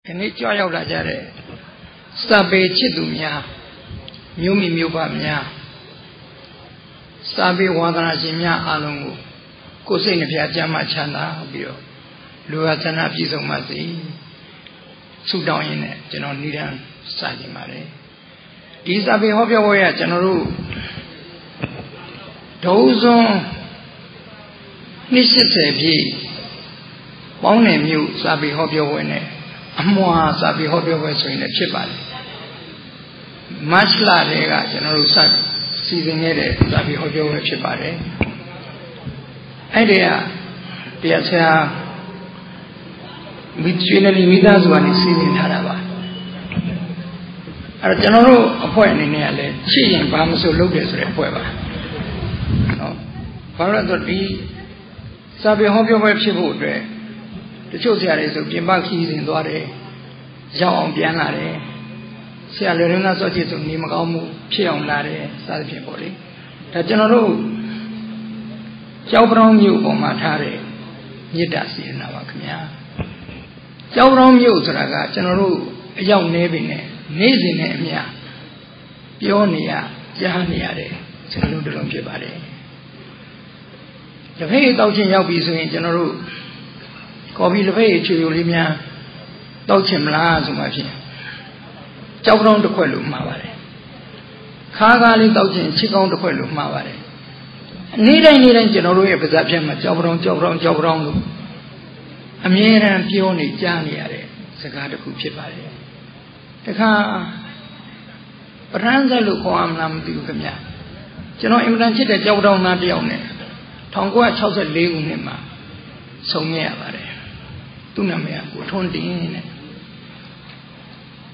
ဒီနေ့ကြွရောက်လာကြတဲ့စာပေချစ်သူများမျိုးမိမျိုးပါများစာပေဝါဒနာရှင်များအားလုံးကိုစိတ်နှပြကျမ်းမှချမ်းသာပြီးတော့လူဝဆန္ဒပြည့်စုံပါစေဆုတောင်းရင်းနဲ့ကျွန်တော်နိဒန်းစကြင်ပါတယ်ဒီစာပေဟောပြောပွဲကကျွန်တော်တို့ဒုစွန်း280ပြည့်ပေါင်းနယ်မြို့စာပေဟောပြောပွဲနဲ့အမွာစာပေဟောပြောပွဲဆိုရင်လည်းဖြစ်ပါတယ်မတ်လတွေကကျွန်တော်တို့စီစဉ်ခဲ့တဲ့စာပေဟောပြောပွဲဖြစ်ပါတယ်အဲ့ဒီကတရားဆရာမိသားစုကနေစီစဉ်ထားတာပါအဲ့တော့ကျွန်တော်တို့အဖွဲ့အနေနဲ့ကလည်းချစ်ရင်ဘာမဆိုလုပ်တယ်ဆိုတဲ့အဖွဲ့ပါနော်ဘာလို့လဲဆိုတော့ဒီစာပေဟောပြောပွဲဖြစ်ဖို့အတွက်တချို့ဆရာတွေဆိုပြင်ပခီးစဉ်သွားတယ်ရောက်အောင်ပြန်လာတယ်ဆရာလည်းရင်းသားစောချစ်ဆိုနေမကောင်းမှုဖြစ်အောင်လာတယ်စသဖြင့်ပေါ့လေဒါကျွန်တော်တို့ကျောက်ပြောင်းမြို့ပေါ်မှာထားတဲ့မေတ္တာစေတနာပါခင်ဗျာကျောက်ပြောင်းမြို့ဆိုတာကကျွန်တော်တို့အရောက်နေပြီနဲ့နေ့စဉ်နဲ့အမျှပြောနေရကြားနေရတဲ့စကားလုံးတစ်လုံးဖြစ်ပါတယ်တစ်ဖက်တောက်ချင်းရောက်ပြီဆိုရင်ကျွန်တော်တို့ကော်ဖီတစ်ဖက်ချွေချွေလေးများတောက်ချင်မလားဆိုမှဖြစ်ကြောက်ကောင်းတစ်ခွက်လို့မှားပါတယ်ခါးကားလေးတောက်ချင်ချစ်ကောင်းတစ်ခွက်လို့မှားပါတယ်နေ့တိုင်းကျွန်တော်တို့ရဲ့ပါဇက်ဖြတ်မှာကြောက်ကောင်းလို့အမြဲတမ်းပြောနေကြားနေရတဲ့စကားတစ်ခုဖြစ်ပါတယ်တခါပရဟန်းဆက်လို့ခေါ်ရမလားမသိဘူးခင်ဗျကျွန်တော်အင်မတန်ချစ်တဲ့ကြောက်ကောင်းသားတစ်ယောက်နဲ့1964ခုနှစ်မှာဆုံးခဲ့ရပါတယ်သူ့နာမည်ကကိုထွန်းတင်နဲ့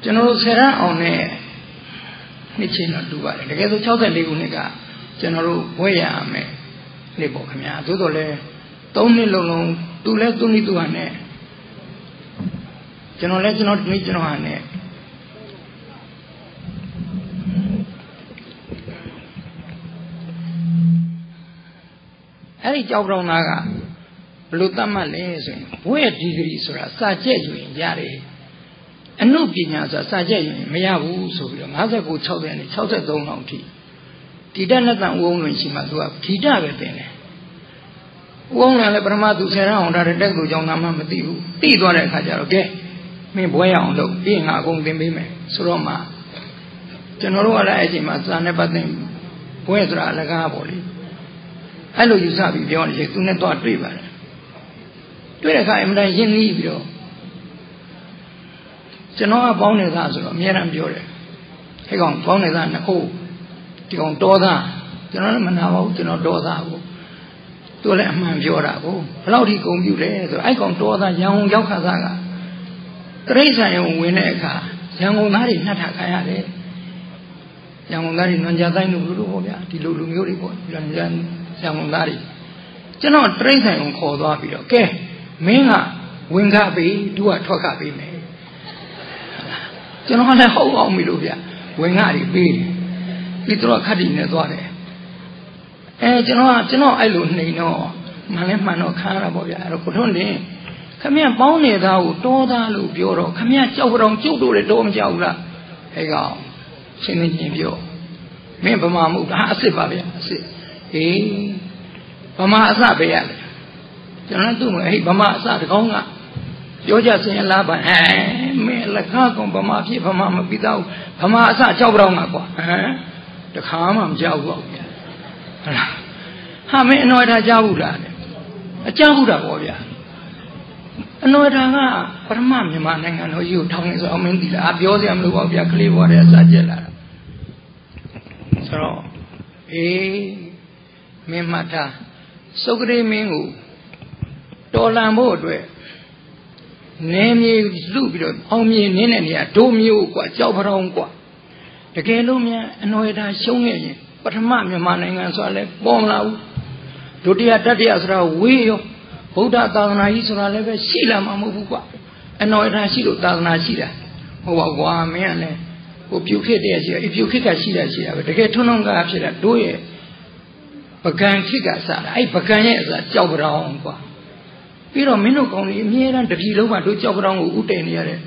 ကျွန်တော်တို့ဆယ်ရန်အောင်နဲ့နှစ်ချင်းတော့တူပါတယ်တကယ်ဆို64ခုနှစ်ကကျွန်တော်တို့ဘွဲရရမယ်နေ့ပေါ့ခင်ဗျာသို့တော်လည်း3နှစ်လုံးသူလည်းသူ့နည်းသူဟာနဲ့ကျွန်တော်လည်းကျွန်တော်ဒီနေ့ကျွန်တော်ဟာနဲ့အဲ့ဒီကြောက်ကြောင်သားကဘလို့တတ်မှတ်လဲဆိုရင်ဘွဲဒီဂရီဆိုတာစာကျက်ယူရင်ရတယ်အနုပညာဆိုတာစာကျက်ယူရင်မရဘူးဆိုပြီးတော့59 60နဲ့63လောက်အထိဒီတနဲ့တန်ဦးအောင်လွင်ရှိမှသူကဒီတပဲတင်တယ်ဦးအောင်လွင်လည်းပထမသူဆယ်ရန်အောင်ဒါတက်သူကြောင့်သာမှမသိဘူးသိသွားတဲ့အခါကျတော့ကဲမင်းဘွဲရအောင်လုပ်ပြီးငါအကုန်သင်ပေးမယ်ဆိုတော့မှကျွန်တော်တို့ကလည်းအဲ့ဒီမှာစာနဲ့ပတ်သက်ဘွဲဆိုတာအလကားပေါ့လေအဲ့လိုယူဆပြီးပြောနေတယ်သူနဲ့တော့တွေ့ပါတယ်တွေ့တဲ့အခါအမှန်တန်ရင်းနှီးပြီးတော့ကျွန်တော်ကပေါင်းနေတာဆိုတော့အများအားပြောတယ်အဲ့ကောင်ပေါင်းနေတာနှစ်ခုဒီကောင်တောသားကျွန်တော်လည်းမနာပါဘူးကျွန်တော်တောသားကိုသူလည်းအမှန်ပြောတာကိုဘယ်လောက်ထိဂုဏ်ပြုလဲဆိုတော့အဲ့ကောင်တောသားရန်ကုန်ရောက်ခါသားကတရိษံရုံဝင်တဲ့အခါရန်ကုန်သားတွေနှက်ထခိုင်းရတယ်ရန်ကုန်သားတွေနွန်ကြတိုင်းလူပေါ့ဗျာဒီလူမျိုးတွေပေါ့ရန်ကုန်သားတွေကျွန်တော်တရိษံရုံခေါ်သွားပြီးတော့ကဲမင်းကဝင်ခပေးသူကထွက်ခပေးမယ်ကျွန်တော်လည်းဟုတ်အောင်ပြီလို့ဗျဝင်ခတွေပေးတယ်ပြီးတော့ခတ်တီနဲ့သွားတယ်ကျွန်တော်အဲ့လိုနှိမ်တော့မှန်လဲမှန်တော့ခါရတာပေါ့ဗျအဲ့တော့ကိုထွန်းတင်ခမရပေါင်းနေသားကိုတောသားလို့ပြောတော့ခမရကြောက်ကြောင်ကျုပ်တို့လည်းတော့မကြောက်ဘူးလားအဲ့ကောင်ရှင်းနေချင်းပြောမင်းဗမာမဟုတ်တာအစ်စ်ပါဗျအစ်စ်ဟေးဗမာအစပဲရလေကျွန်တော်သူ့မှာဗမာအစတကောင်းကပြောကြစင်လားပါမင်းလက်ခါကောင်ဗမာဖြစ်ဗမာမပြီးတော့ဗမာအစကြောက်ကြောင်ကကွာတခါမှမကြောက်ဘူးဗျာဟုတ်လားဟာမင်းအနော်ထားကြောက်ဘူးလားအကြောက်ဘူးတာပေါ့ဗျာအနော်ထားကပထမမြန်မာနိုင်ငံတော်ကြီးကိုထောင်နေဆိုအောင်မင်းသိလားပြောစရာမလိုပါဘူးဗျာကလေးဘွားတဲ့အစကျက်လာတာဆိုတော့မင်းမှတ်ထားစုကရေမင်းကိုတော်လန်ဖို့အတွက်နေမြေလူပြီးတော့အောင်မြေနင်းတဲ့နေရာဒိုးမျိုးกว่าကြောက်ဖရောင်းกว่าတကယ်လို့များအနော်ရတာရှုံးခဲ့ရင်ပထမမြန်မာနိုင်ငံဆိုတာလဲပေါ်မလာဘူးဒုတိယတတိယဆိုတာဝေးရောဗုဒ္ဓသာသနာကြီးဆိုတာလည်းပဲရှိလာမှာမဟုတ်ဘူးกว่าအနော်ရတာရှိလို့သာသနာရှိတာဟုတ်ပါကွာမင်းကလည်းဟိုပြုခစ်တဲ့ရှိတယ်ပြုခစ်ကရှိတာပဲတကယ်ထွန်းထွန်းကားဖြစ်တာတို့ရဲ့ပကံခစ်ကစားတာအဲ့ပကံရဲ့အစားကြောက်ဖရောင်းกว่าပြီးတော့မင်းတို့ကောင်းကြီးအမြဲတမ်းတပြည်လုံးမှာတို့ကြောက်ကြောင်ကိုဥတည်နေရတဲ့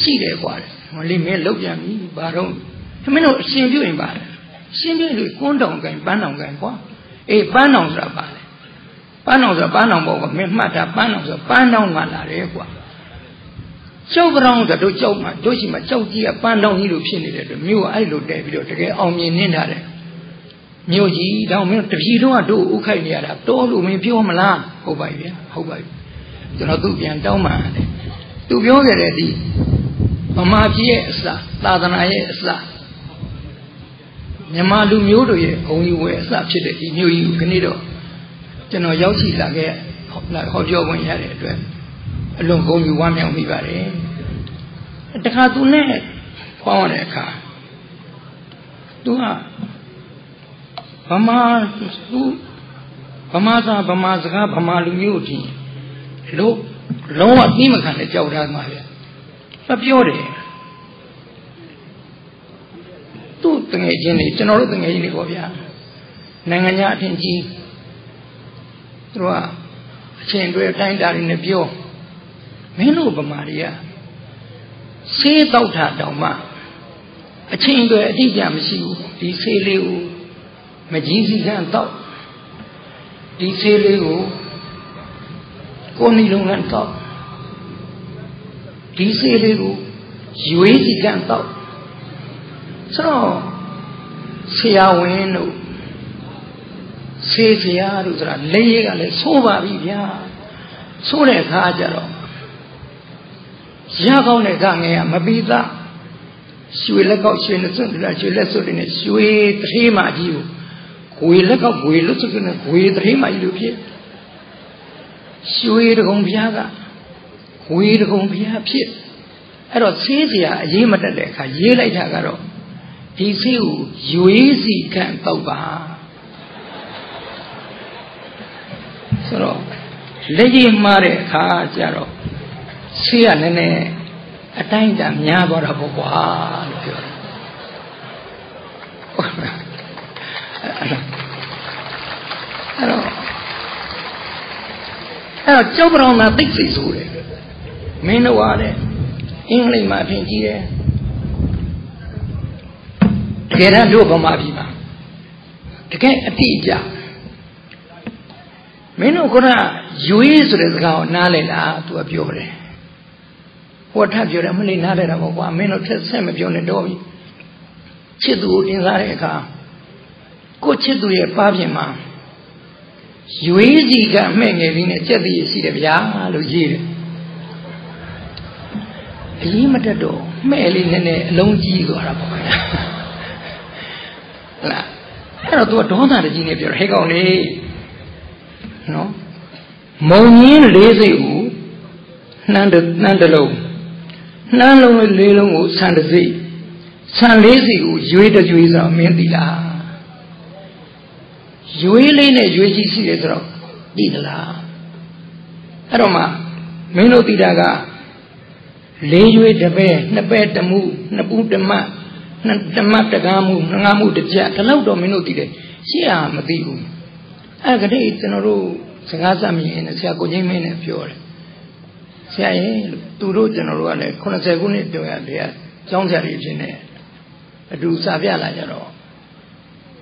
ရှိတယ်ကွာမလေးမင်းလောက်ပြန်ပြီဘာတော့မင်းတို့အရှင်ပြုရင်ပါတယ်ရှင်ပြုလို့ကွန်းတောင်ကန်ပန်းတောင်ကန်ကွာအေးပန်းတောင်ဆိုတာပါလေပန်းတောင်ဆိုတာပန်းတောင်ပေါ့ကွာမင်းမှတ်တာပန်းတောင်ဆိုပန်းတောင်ကလာတယ်ကွာကျောက်ပြောင်းဆိုတို့ကျောက်မှာတို့ရှိမှာကျောက်ကြီးကပန်းတောင်ကြီးလိုဖြစ်နေတဲ့အတွက်မြို့ကအဲ့လိုတဲပြီးတော့တကယ်အောင်မြင်နေတာတယ်မြို့ကြီးတောင်မင်းတပြည်တော့တို့ဥခိုက်နေရတာတော်လို့မင်းပြောမလားဟုတ်ပါပြီဗျာဟုတ်ပါပြီကျွန်တော်သူ့ပြန်တောင်းပန်တယ်သူပြောခဲ့တဲ့ဒီဗမာပြည်ရဲ့အစသာသနာရဲ့အစမြန်မာလူမျိုးတို့ရဲ့ဂုဏ်ယူဝယ်အစဖြစ်တဲ့ဒီမျိုးကြီးကိုခဏတော့ကျွန်တော်ရောက်ရှိလာခဲ့ဟောပြောဝင်ရတဲ့အတွက်အလွန်ဂုဏ်ယူဝမ်းမြောက်မိပါတယ်တခါသူနဲ့ဖွားရတဲ့အခါသူကဗမာစာဗမာစကားဗမာလူမျိုးတီလုံးဝသိမခံတဲ့ကြောက်ထားမှာဗျမပြောတယ်သူ့တငယ်ချင်းတွေကျွန်တော်တို့တငယ်ချင်းတွေပေါ့ဗျာနိုင်ငံခြားအထင်ကြီးသူတို့ကအချင်းတွေတိုင်းတာတွေနဲ့ပြောမင်းတို့ဗမာတွေကဆေးတောက်တာတောင်မှအချင်းတွေအတိအကျမရှိဘူးဒီဆေးလေးကိုမကြီးစီကန်းတောက်ဒီဆေးလေးကိုကိုနီလုံးကန်းတောက်ဒီဆေးလေးကိုရွေးစီကန်းတောက်ဆိုတော့ဆရာဝန်တို့ဆေးဆရာတို့ဆိုတာလက်ရည်ကလည်းဆိုးပါပြီဗျာဆိုးတဲ့အခါကျတော့ရကောင်းတဲ့ကငယ်ကမပြီးသားရွှေလက်ကောက်ရွှေလက်စွပ်တွေရွှေလက်စွပ်တွေနဲ့ရွှေတထေးမကြီးကိုဂွေလက်ကောက်ဂွေလက်စွပ်တွေနဲ့ဂွေတထေးမကြီးလိုဖြစ်ရွှေတကုံဘုရားကဂွေတကုံဘုရားဖြစ်အဲ့တော့ဆေးဆရာအရေးမတက်တဲ့အခါရေးလိုက်တာကတော့ဒီဆေးကိုရွေးစီကန့်တောက်ပါဆိုတော့လက်ရည်မှားတဲ့အခါကျတော့ဆေးကလည်းနည်းနည်းအတိုင်းအတာများသွားတာပေါ့ကွာလို့ပြောတယ်အဲ့တော့ကျောက်ပြောင်းတာသိစိတ်ဆိုးတယ်မင်းတို့ကလည်းအင်္ဂလိပ်မှာအထင်ကြီးတယ်တကယ်တမ်းတို့ဗမာပြည်မှာတကယ်အတိအကျမင်းတို့ကရွေးဆိုတဲ့စကားကိုနားလည်လားသူကပြောတယ်ဟိုထပ်ပြောတယ်မလေးနားလဲတာပေါ့ကွာမင်းတို့ထက်ဆက်မပြောနဲ့တော့ပြီချစ်သူကိုတင်စားတဲ့အခါကိုချစ်သူရဲ့ပါးပြင်မှာရွေးစီကအမှဲ့ငယ်လေးနဲ့ကြက်တည်းရှိတယ်ဗျာလို့ရေးတယ်အရေးမတက်တော့မှဲ့လေးနည်းနည်းအလုံးကြီးသွားတာပေါ့ဗျာဟုတ်လားအဲ့တော့သူကဒေါသတကြီးနဲ့ပြောတယ်ဟဲ့ကောင်လေးနော်မုံရင်းလေးစိတ်ကိုနှမ်းတစ်လုံးနှမ်းလုံးလေးလုံးကိုဆန်တစ်စိတ်ဆန်လေးစိတ်ကိုရွေးတစ်ရွေးဆိုမင်းသိလားရွေးလေးနဲ့ရွေးကြီးရှိတယ်ဆိုတော့သိသလားအဲ့တော့မှမင်းတို့သိတာကလေးရွေးတစ်ပဲနှစ်ပဲတစ်မှုနှစ်ပူးတစ်မတ်တစ်မတ်တစ်ကားမှုငါးမှုတစ်ကြက်ဒီလောက်တော့မင်းတို့သိတယ်ရှေ့ဟာမသိဘူးအဲ့ဒါကတည်းကကျွန်တော်တို့စကားစမြင်နေဆရာကိုကြီးမင်းနဲ့ပြောတယ်ဆရာရဲ့သူတို့ကျွန်တော်တို့ကလည်း80ခုနှစ်ပြောရတယ်ကျောင်းဆရာကြီးဖြစ်နေအတူစာပြလာကြတော့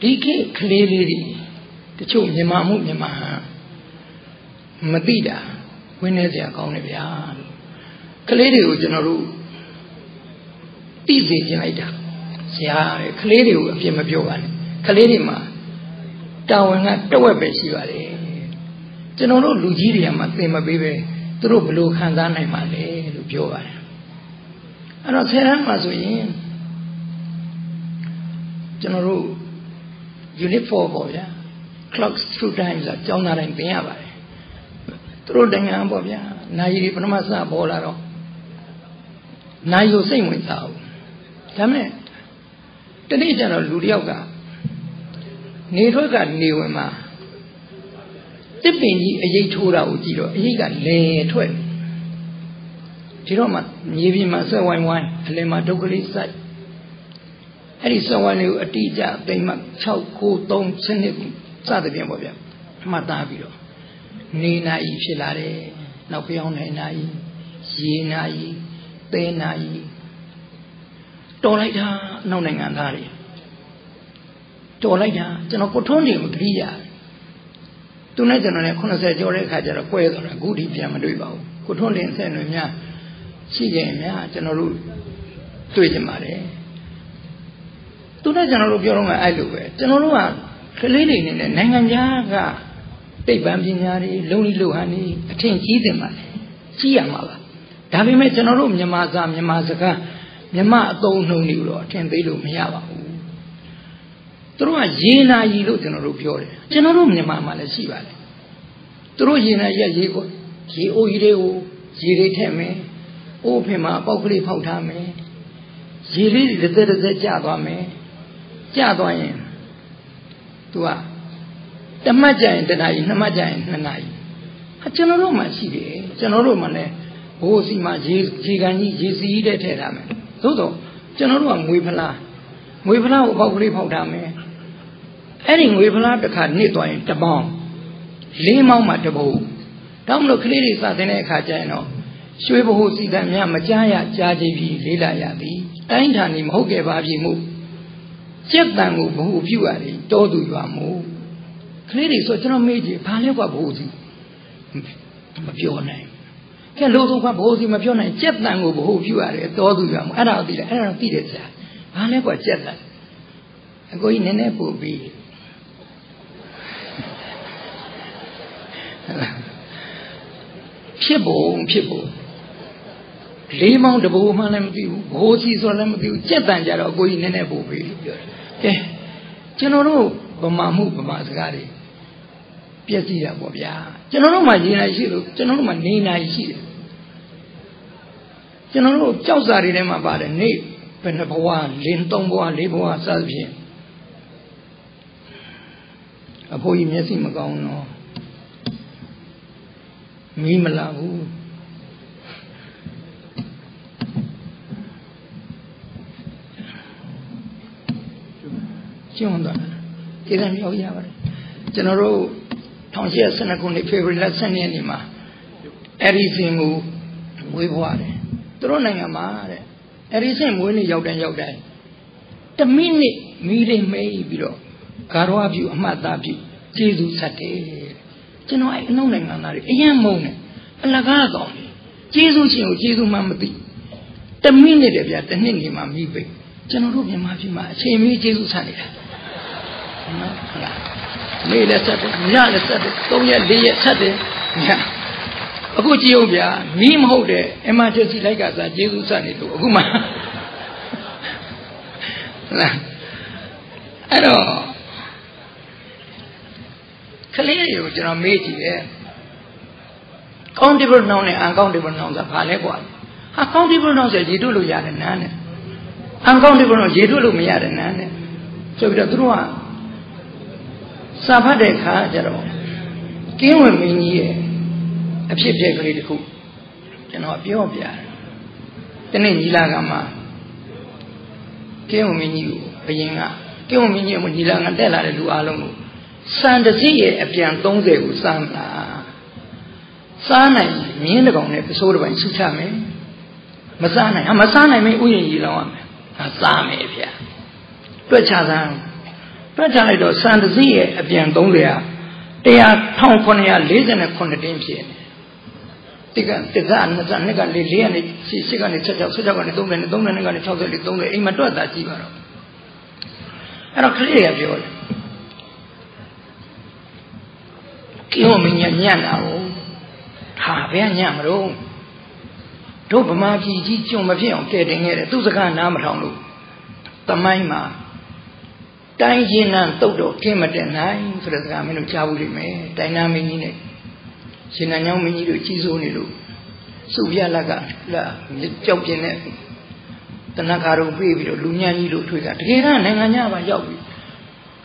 ဒီခေတ်ကလေးလေးတွေတချို့မြန်မာမှုမြန်မာဟန်မသိတာဝင်းနေစရာကောင်းတယ်ဗျာကလေးတွေကိုကျွန်တော်တို့သိစေချင်လိုက်တာဆရာကလေးတွေကိုအပြစ်မပြောပါနဲ့ကလေးတွေမှာတာဝန်ကတဝက်ပဲရှိပါတယ်ကျွန်တော်တို့လူကြီးတွေကမှသင်မပေးပဲသူတို့ဘယ်လိုခံစားနိုင်မှာလဲလို့ပြောပါတယ်အဲ့တော့ဆယ်တန်းမှာဆိုရင်ကျွန်တော်တို့ unit 4ပေါ့ဗျာ clock through time ဆိုတာကျောင်းသားတိုင်းသင်ရပါတယ်သူတို့နိုင်ငံပေါ့ဗျာနာရီပထမစပေါ်လာတော့နာရီကိုစိတ်ဝင်စားဘူးဒါမဲ့တနေ့ကျတော့လူတယောက်ကနေထွက်ကနေဝင်မှာတစ်ပင်ကြီးအရေးထိုးတာကိုကြည့်တော့အရေးကလဲထွက်ဒီတော့မှမြေပြင်မှာဆက်ဝိုင်းဝိုင်းအလယ်မှာဒုက္ခလေးစိုက်အဲ့ဒီဆက်ဝိုင်းလေးကိုအတိအကျသိမှ6 9 3 7စသဖြင့်ပေါ့ဗျမှတ်သားပြီးတော့နေနာဤဖြစ်လာတယ်နောက်ပြောင်းနေနာဤရေနာဤ nayi Tolaita no nangandari Tolaita Jano Kotondi Mudria Tonight Jano Conase Jore Kajara Quaver Goody Piamaduba Kotondi and Senumia Sigenia Janoru Tuijamare Tonight Jano Bioroma Iluwe Janorua Kalini in the Nanganjaga Bambinari, Loni Luhani, attain Kidimani, Siamala. Davime Janorum Yamaza, Yamazaka, Yama don't know you, attend the Lumiava. Through a Jena Yilu Janorupiore, Janorum Yamama Siva. Through Jena Yajigo, Ji Oideo, Jiri Teme, Opema, Pokuli Potame, Jiri the Jabame, Jabayan. Tua. The Majain the night, the Majain the night. A Generoma City, Generomane, Osima, Gigani, Jizzy, the Terame. Toto, Generom Wipala, Wipala, Bogli Potame. Adding Wipala the card Nitwine, the bomb. Limau Matabo. Down the Cleary Satane Cajano. Swivel Sidamia Majaya, Jaji, Lila Yadi. Aintanim Hoge Babi move. Jettangu, who you are, Dodu you are move. Clearly, so General Major, Paleva Bosi, your name. Can Lodo Bosi, my your name, Jettangu, who you are, Dodu you are, and I'll be it. Paleva Jettan. I go in an apple be. People. Lemon the woman and you, Bosi, so let me Jettan Jaro go in an apple be. General Bamamu Bamasgari. Piazia Bobia. General Magina Shiru, General Manina Shiru. General Chausari Lemaba, Nate, Penapoa, Lintomboa, Liboa, Salvi. A boy messing Magono. Mimalavu. General Tonsia Senacuni favorite lesson anima. Everything we water. Throwing a mare. Everything winning out and out day. The minute meeting may be Caro of you, Amata of you, Jesus Sate. General, I know another. A young moment. A lagado. Jesus, Jesus Mamati. The minute of that, the Nini Mammy. General Mafima, say me Jesus Sate. May let it, Yala said it, so yet they said it. A good Yobia, Mim Hode, emergency like us, Jesus Sani to Guma. I know. Clearly, General Meiji, countable known and uncountable known the Palebua. Uncountable known that Jidulu Yadan. Uncountable known Jidulu Miyadan. So the true. Sabade Kajaro came with me a pip critical. Cannot be obvious. The name Yilagama came with you, being a came with me when Yilang and Della do alone. Sand the sea a pian donze with Sana. Sana, me in the gone episode of Suchame. Masana, and Masana may win Yilam. Asame, yeah. Twitchazan. Prajalido Sandazia, a pian donlia. They are town conia, lazen and condemnation. Tigan, Tizan, Nazanika, Lilian, Sigan, etc. Sujagan, Domen, Domen, and Totally Dome, Imato, that Jivaro. And a clear view. Kiomin Yana, ha, Vianyamro. Topama, Jijum, Mavion, getting here, Tuzakan, Namatono. Tamaima. Taijin and Toto came at the nine for the Gamin of Chavuli, dynamic in it. Sinanami to Chizunilu. Subia Laga, La, Jokin, the Nakaro baby, Lunyani to Twiga. Here, Nanganyava Yogi.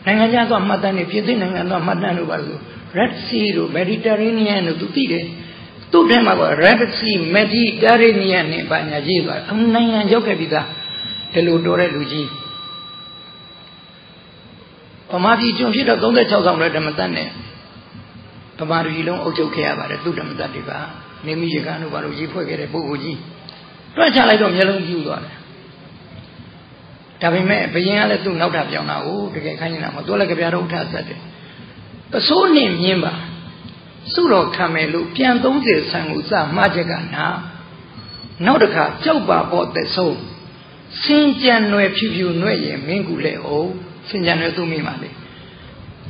Nanganyava Matani, Piedin and Matanu, Red Sea, Mediterranean to Tide. To them about Red Sea, Mediterranean by Najiva. Nanga Jokabida, Hello Dore Luigi. Pamadi Jumshita don't let us on Redamatane. Pamadi don't okay about it, do them that diva. Nemi Yagano Baruji forget a Boguji. တွက်ချလိုက်တော့မျက်လုံးပြူသွားတယ်ဒါပေမဲ့ဘယင်ကလည်းသူ့နောက်ထပ်ပြောင်းတာကိုတကယ်ခိုင်းနေတာမဟုတ်သူလည်းကြပြတော့ထဆက်တယ်ပစိုးနှင့်မြင်းပါစုတော်ခံမယ်လို့ပြန်30ဆန်ကိုစမှားချက်ကနာနောက်တစ်ခါကြောက်ပါပေါ်သက်ဆုံးစင်ကြံွယ်ဖြူဖြူနှွဲ့ရင်မင်းကူလေအောင်စင်ကြံွယ်သူ့မိပါလေ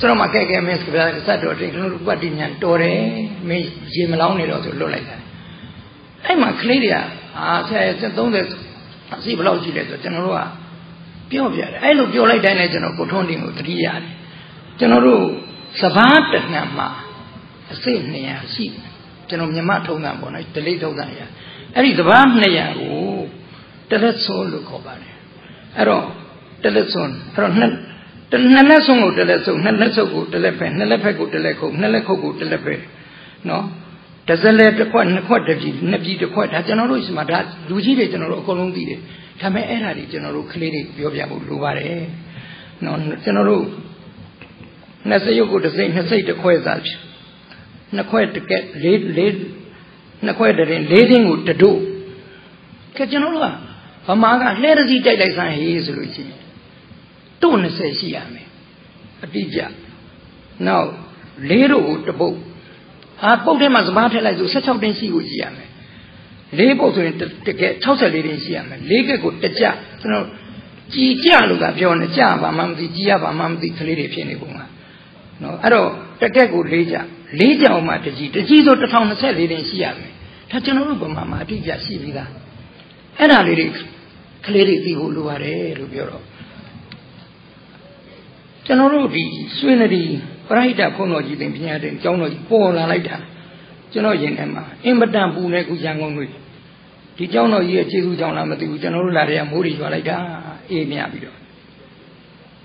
ကျွန်တော်မှကဲကဲမင်းစကားစက်တော်တင်ကျွန်တော်ပတ်တိညာတော်တယ်မင်းရေမလောင်းနေတော့ဆိုလွတ်လိုက်တာအဲ့မှာကလေးတွေကဆရာ30အစီဘယ်လောက်ရှိလဲဆိုကျွန်တော်တို့ကပြောပြတယ်အဲ့လိုပြောလိုက်တိုင်းလည်းကျွန်တော်ကိုထွန်းတင်ကိုတတိရတယ်ကျွန်တော်တို့စဘာတစ်နှံမှာအစိတ်200ရှိကျွန်တော်မြမထုံးတာပေါ့နော်ဒလိထုံးတာရအဲ့ဒီစဘာ200ကိုတလက်စွန်းလို့ခေါ်ပါတယ်အဲ့တော့တလက်စွန်းအဲ့တော့နှစ်လက်စွန်းကိုတလက်စွန်းနှစ်လက်ဆုပ်ကိုတလက်ဖက်နှစ်လက်ဖက်ကိုတလက်ခုတ်နှစ်လက်ခုတ်ကိုတလက်ဖက်နော်တစ်စလဲတစ်ခွက်နှစ်ခွက်တစ်ပြည်နှစ်ပြည်တစ်ခွက်ဒါကျွန်တော်တို့ဒီမှာဒါလူကြီးတွေကျွန်တော်တို့အကုန်လုံးသိတယ်ဒါပေမဲ့အဲ့ဒါတွေကျွန်တော်တို့ကလေးတွေပြောပြဖို့လိုပါတယ်နော်ကျွန်တော်တို့နှစ်စိတ်ရုပ်ကိုတစ်စိတ်နှစ်စိတ်တစ်ခွက်စားဖြစ်နှစ်ခွက်တကက်လေးနှစ်ခွက်တရင်လေးတင်းကိုတတို့ကဲကျွန်တော်တို့ကဗမာကလှဲရစီတိုက်လိုက်စမ်းဟေးဆိုလို့ရှိရင်တို့20ရှိရမယ်အတိအကျနောက်လေးတို့ကိုတပုတ်ပုတ်ထဲမှာစဘာထည့်လိုက်ဆို16တင်းရှိကိုကြည့်ရမယ်လေးပုတ်ဆိုရင်တကယ်64တင်းရှိရမယ်လေးကက်ကိုတကြကျွန်တော်ကြည်ကြလို့ကပြောနေကြပါမှမသိကြည်ရပါမှမသိကလေးတွေဖြစ်နေပုံကနော်အဲ့တော့တကက်ကို၄ကြောင်မှတကြီးဆို1024တင်းရှိရမယ်ဒါကျွန်တော်တို့ဗမာမှာအတိအကျရှိပြီးသားအဲ့ဒါလေးတွေကလေးတွေသိဖို့လိုပါတယ်လို့ပြောတော့ကျွန်တော်တို့ဒီဆွေးနဒီပရိဒတ်ဘုန်းတော်ကြီးတင်ပညာတင်ကျောင်းတော်ကြီးပေါ်လာလိုက်တာကျွန်တော်ရင်ထဲမှာအင်မတန်ပူနေခုရန်ကုန်တွေဒီကျောင်းတော်ကြီးရဲ့ကျေးဇူးကြောင့်လားမသိဘူးကျွန်တော်တို့လာတဲ့မိုးတွေရွာလိုက်တာအေးမြပြီးတော့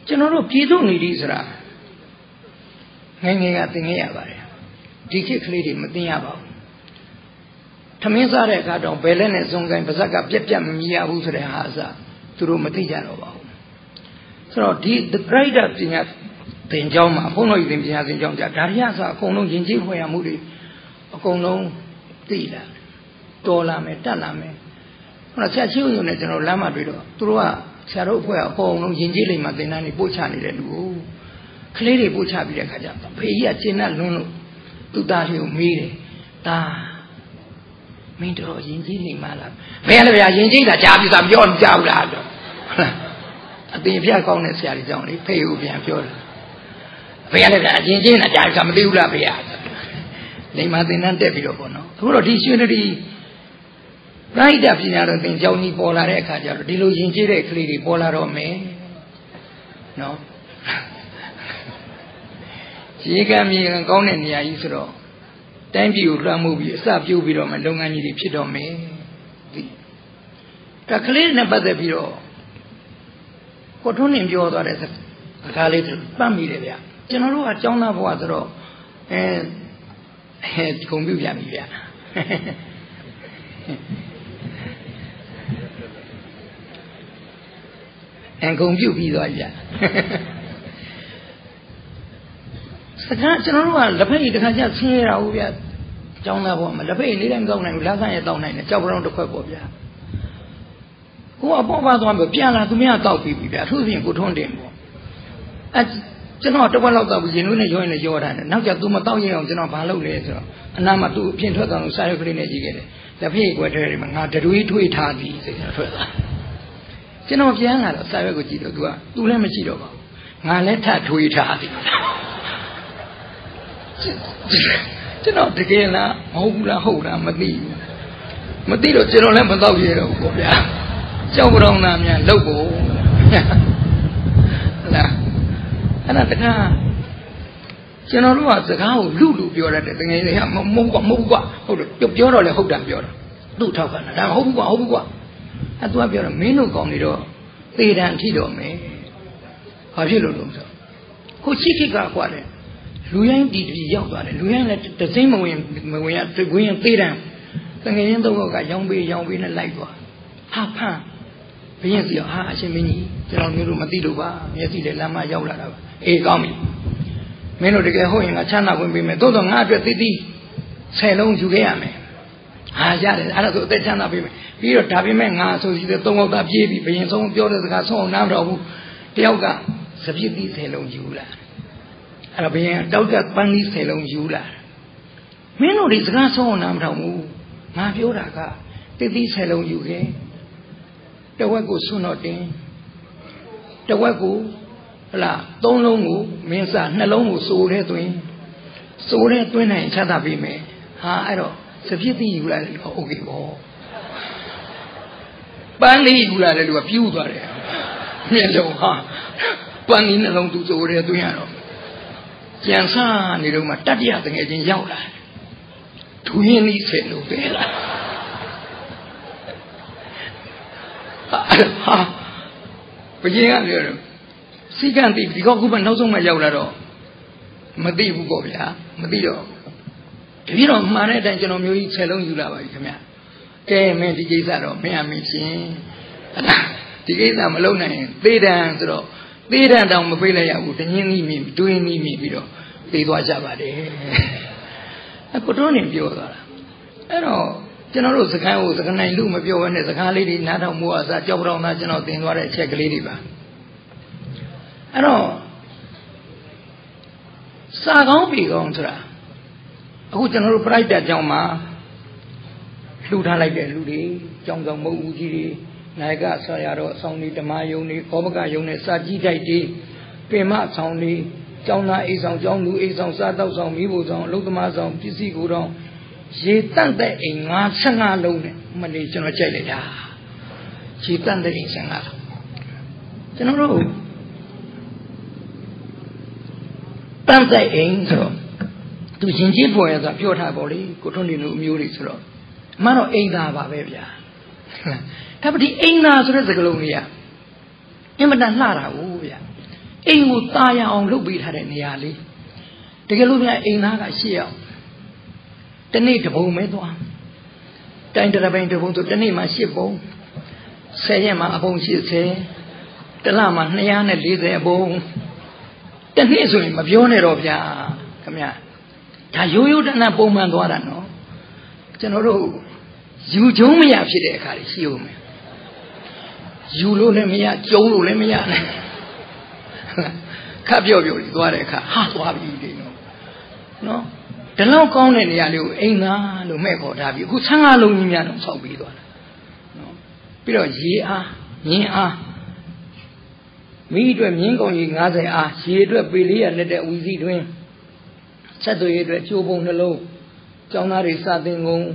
ကျွန်တော်တို့ပြည်သူနေဒီဆိုတာငယ်ငယ်ကသင်ခဲ့ရပါတယ်ဒီခေတ်ကလေးတွေမသင်ရပါဘူးထမင်းစားတဲ့အခါတော့ဘယ်လက်နဲ့စုံကိုင်းပါဇက်ကပြက်ပြက်မမြည်ရဘူးဆိုတဲ့ဟာအစသူတို့မသိကြတော့ပါဘူးဆိုတော့ဒီပရိဒတ်ပညာသင်ကျောင်းမှာဘုန်းတော်ကြီးသင်ပညာသင်ကျောင်းကြဒါရီရဆိုအကုန်လုံးယဉ်ကျေးဖွယ်ရမှုတွေအကုန်လုံးသိလာတော်လာမယ်တက်လာမယ်ဟိုဆရာချင်းုံနဲ့ကျွန်တော်လမ်းမှာတွေ့တော့သူတို့ကဆရာတို့အဖွဲ့အကုန်လုံးယဉ်ကျေးလိမ့်မှာသင်တန်းတွေပို့ချနေတဲ့လူကိုကလေးတွေပို့ချပြီးတဲ့အခါကျဖေကြီးကကျင်နဲ့လွန်းလို့သူ့သားလေးကိုမေးတယ်ဒါမင်းတို့ယဉ်ကျေးလိမ့်မှာလားဘယ်လဲဗျာယဉ်ကျေးတာကြားပြီးသားပြောမကြဘူးလားတော့အတင်ပြကောင်းတဲ့ဆရာကြီးကြောင့်လေဖေကိုပြန်ပြောတယ်ဘယ်လဲဗျာယဉ်ကျေးတာကြားပြီးသားမသိဘူးလားဖေလိမ္မာသင်တန်းတက်ပြီးတော့ပေါ့နော်အခုတော့ဒီရွှေနဒီပရိဒတ်ပညာတော်သင်ကျောင်းကြီးပေါ်လာတဲ့အခါကျတော့ဒီလိုယဉ်ကျေးတဲ့ကလေးတွေပေါ်လာတော့မယ်နော်ရေကံမြေကံကောင်းတဲ့နေရာကြီးဆိုတော့တိုင်းပြည်ကိုလွှမ်းမိုးပြီးအစပြုတ်ပြီးတော့မှလုပ်ငန်းကြီးတွေဖြစ်တော့မယ်ဒီဒါကလေးနဲ့ပတ်သက်ပြီးတော့ကိုထွန်းနေပြောသွားတဲ့အခါလေးပတ်မိတယ်ဗျကျွန်တော်တို့ကကျောင်းသားဘဝဆိုတော့ဂုံပြုတ်ပြန်ပြီဗျဂုံပြုတ်ပြီးသွားပြီဗျစကားကျွန်တော်တို့ကလက်ဖက်ရည်တစ်ခါကျဆင်းရတာဟုတ်ဗျကျောင်းသားဘဝမှာလက်ဖက်ရည်လေးတိုင်းမတောက်နိုင်ဘူးလက်ဆန်းရတောက်နိုင်တယ်ကြောက်ပရောင်းတစ်ခွက်ပေါ့ဗျကိုအပေါ်ပါသွားပြီးပြန်လာသူမရတောက်ပြီးပြီဗျအထူးဖြင့်ကိုထွန်းတင်ပေါ့ကျွန်တော်တစ်ခွက်လောက်တောက်ပြီးရင်လို့နဲ့ရောရင်လည်းရောထားတယ်နောက်ကျသူမတောက်ရင်အောင်ကျွန်တော်ဘာလုပ်လဲဆိုတော့အနာမှာသူအပြင်ထွက်သွားလို့စာရွက်ကလေးနဲ့ကြည့်ခဲ့တယ်လက်ဖက်ရည်ကွယ်ထဲတွေမှာငါတတွေးထွေးထားသည်ဆိုကျွန်တော်ထွက်သွားကျွန်တော်ပြန်လာတော့စာရွက်ကိုကြည့်တော့သူလည်းမရှိတော့ပါဘူးငါလည်းထထွေးထားသည်ကျွန်တော်တကယ်လားမဟုတ်ဘူးလားဟုတ်လားမသိဘူးမသိတော့ကျွန်တော်လည်းမတော့ရတော့ဘူးပေါ့ဗျာကြောက်ကြောင်သားများလောက်ကိုလားအဲ့ဒါတခါကျွန်တော်တို့ကစကားကိုလူပြောတတ်တယ်တကယ်လည်းမဟုတ်ကွာဟုတ်တယ်ပြောတော့လေဟုတ်တယ်ပြောတာသူ့ထောက်ကဒါမဟုတ်ဘူးကွာအဲ့သူကပြောတော့မင်းတို့ကောင်းနေတော့သေတံထိတော့မယ်ဘာဖြစ်လို့လဲဆိုခုချိခိကကွာတယ်လူရင်းဒီရောက်သွားတယ်လူရင်းလည်းတစိမ့်မဝင်ရဝင်ရင်သေးတယ်တငယ်ချင်းသုံးယောက်ကရောင်းပေးနဲ့လိုက်သွားဟာဖမ်းဘင်းစီဟာအရှင်မင်းကြီးကျွန်တော်မျိုးတို့မသိလို့ပါမျက်စိလည်းလမ်းမရောက်လာတာပါအေးကောင်းပြီမင်းတို့တကယ်ဟုတ်ရင်ငါချမ်းသာဝင်ပေးမယ်သို့တော့ငါအတွက်သိ10လုံးယူခဲ့ရမယ် ရတယ်အဲ့ဒါဆိုအသက်ချမ်းသာပြီပြီးတော့ဒါပေမဲ့ငါဆိုစီတဲ့သုံးယောက်သားပြေးပြီးဘယင်ဆုံးပြောတဲ့စကားဆုံးအောင်နားမတော်ဘူးတယောက်ကစပြစ်သီး10လုံးယူလာအဲ့ဒါဘယင်တောက်ကပန်းသီး10လုံးယူလာမင်းတို့ဒီစကားဆုံးအောင်နားမတော်ဘူးငါပြောတာကတစ်သီး10လုံးယူခဲ့တဝက်ကိုဆွတော့တင်တဝက်ကိုဟလား3လုံးကိုမင်းစား2လုံးကိုစိုးတဲ့သွင်းနိုင်ချတာပြီးမယ်ဟာအဲ့တော့စပြစ်သီးယူလာတယ်လို့โอเคပေါ့ပန်းလေးယူလာတယ်လို့ပြူးသွားတယ်မျက်လုံးဟာပန်းလေးနှလုံးသူစိုးတဲ့သွင်းရတော့ကြံစားနေတော့မှတတိယတငယ်ချင်းရောက်လာဒူးရင်းလေး10လို့ပဲလားဟာဘယ်ရင်ကပြောတော့စီကံတီဒီကောက်ကမှနောက်ဆုံးမှရောက်လာတော့မသိဘူးပေါ့ဗျာမသိတော့တပည့်တော်မှားတဲ့အတိုင်းကျွန်တော်မျိုးကြီး10လုံးယူလာပါပြီခင်ဗျကဲမင်းဒီကိစ္စတော့မင်းအမင်းရှင်ဒီကိစ္စမလုပ်နိုင်ရင်သေတံဆိုတော့သေတံတောင်မပေးလိုက်ရဘူးတညင်းကြီးမြင်တွင်းကြီးမြင်ပြီးတော့သေသွားကြပါတယ်အခုတော့နေပြောသွားတာအဲ့တော့ကျွန်တော်တို့စကားကိုစကားနိုင်လူမပြောဘဲနဲ့စကားလေးတွေနားထောင်မှုအစားကြောက်ကြောက်သားကျွန်တော်သင်သွားတဲ့အချက်ကလေးတွေပါအဲ့တော့စာကောင်းပြီကောင်းဆိုတာအခုကျွန်တော်တို့ပြိုက်တာကြောင့်မှာလှူထားလိုက်တဲ့လူတွေကြောင်းဆောင်မုံဦးကြီးတွေနိုင်ကဆရာတော်အဆောင်တွေဓမ္မယုံတွေကောမကယုံတွေစာကြီးတိုက်တွေပင်မဆောင်တွေကျောင်းသားအိမ်ဆောင်ကျောင်းလူအိမ်ဆောင်စားတောက်ဆောင်မိဖို့ဆောင်အလုပ်သမားဆောင်ပစ္စည်းကိုတော့ရေတန့်တဲ့အိမ်55လုံးနဲ့မလေးကျွန်တော်ကြိုက်လိုက်တာရေတန့်တဲ့အိမ်55လုံးကျွန်တော်တို့တန့်တဲ့အိမ်ဆိုတော့သူရှင်ကြီးပေါ်ရဆိုပြောထားပါလေကိုထွန်းနေလူအမျိုးတွေဆိုတော့အမှန်တော့အိမ်သားပါပဲဗျာဒါပေမဲ့ဒီအိမ်သားဆိုတဲ့စကားလုံးကြီးကအင်မတန်လှတာဟုတ်ဗျာအိမ်ကိုตาရအောင်လုပ်ပေးထားတဲ့နေရာလေးတကယ်လို့များအိမ်သားကရှေ့အောင်တနေ့တပုံပဲသွားတိုင်းတရပိုင်းတပုံဆိုတနေ့မှာ10ပုံ10ရက်မှာအပုံ80တလမှာ240အပုံတနေ့ဆိုရင်မပြောနဲ့တော့ဗျာခင်ဗျာဒါရိုးရိုးတန်းတန်းပုံမှန်သွားတာနော်ကျွန်တော်တို့ယူကျုံးမရဖြစ်တဲ့အခါကြီးရှိဦးမယ်ယူလို့လည်းမရကျုံးလို့လည်းမရနဲ့ခပ်ပြော့ပြော့ကြီးသွားတဲ့အခါဟာသွားပြီဒီနော်ဒီလောက်ကောင်းတဲ့နေရာလေးကိုအိမ်သားလို့မဲ့ခေါ်ထားပြီးအခု55လုံးကြီးများတော့ဆောက်ပြီးသွားတာနော်ပြီးတော့ရေအားမြင်းအားမိအတွက်မြင်းကောင်ကြီး90အားရေအတွက်ပေ400လက်တဲ့ဝီစီတွင်ဆက်သွေးအတွက်ကျိုးပုံနှလုံးကျောင်းသားတွေစသင်ကုန်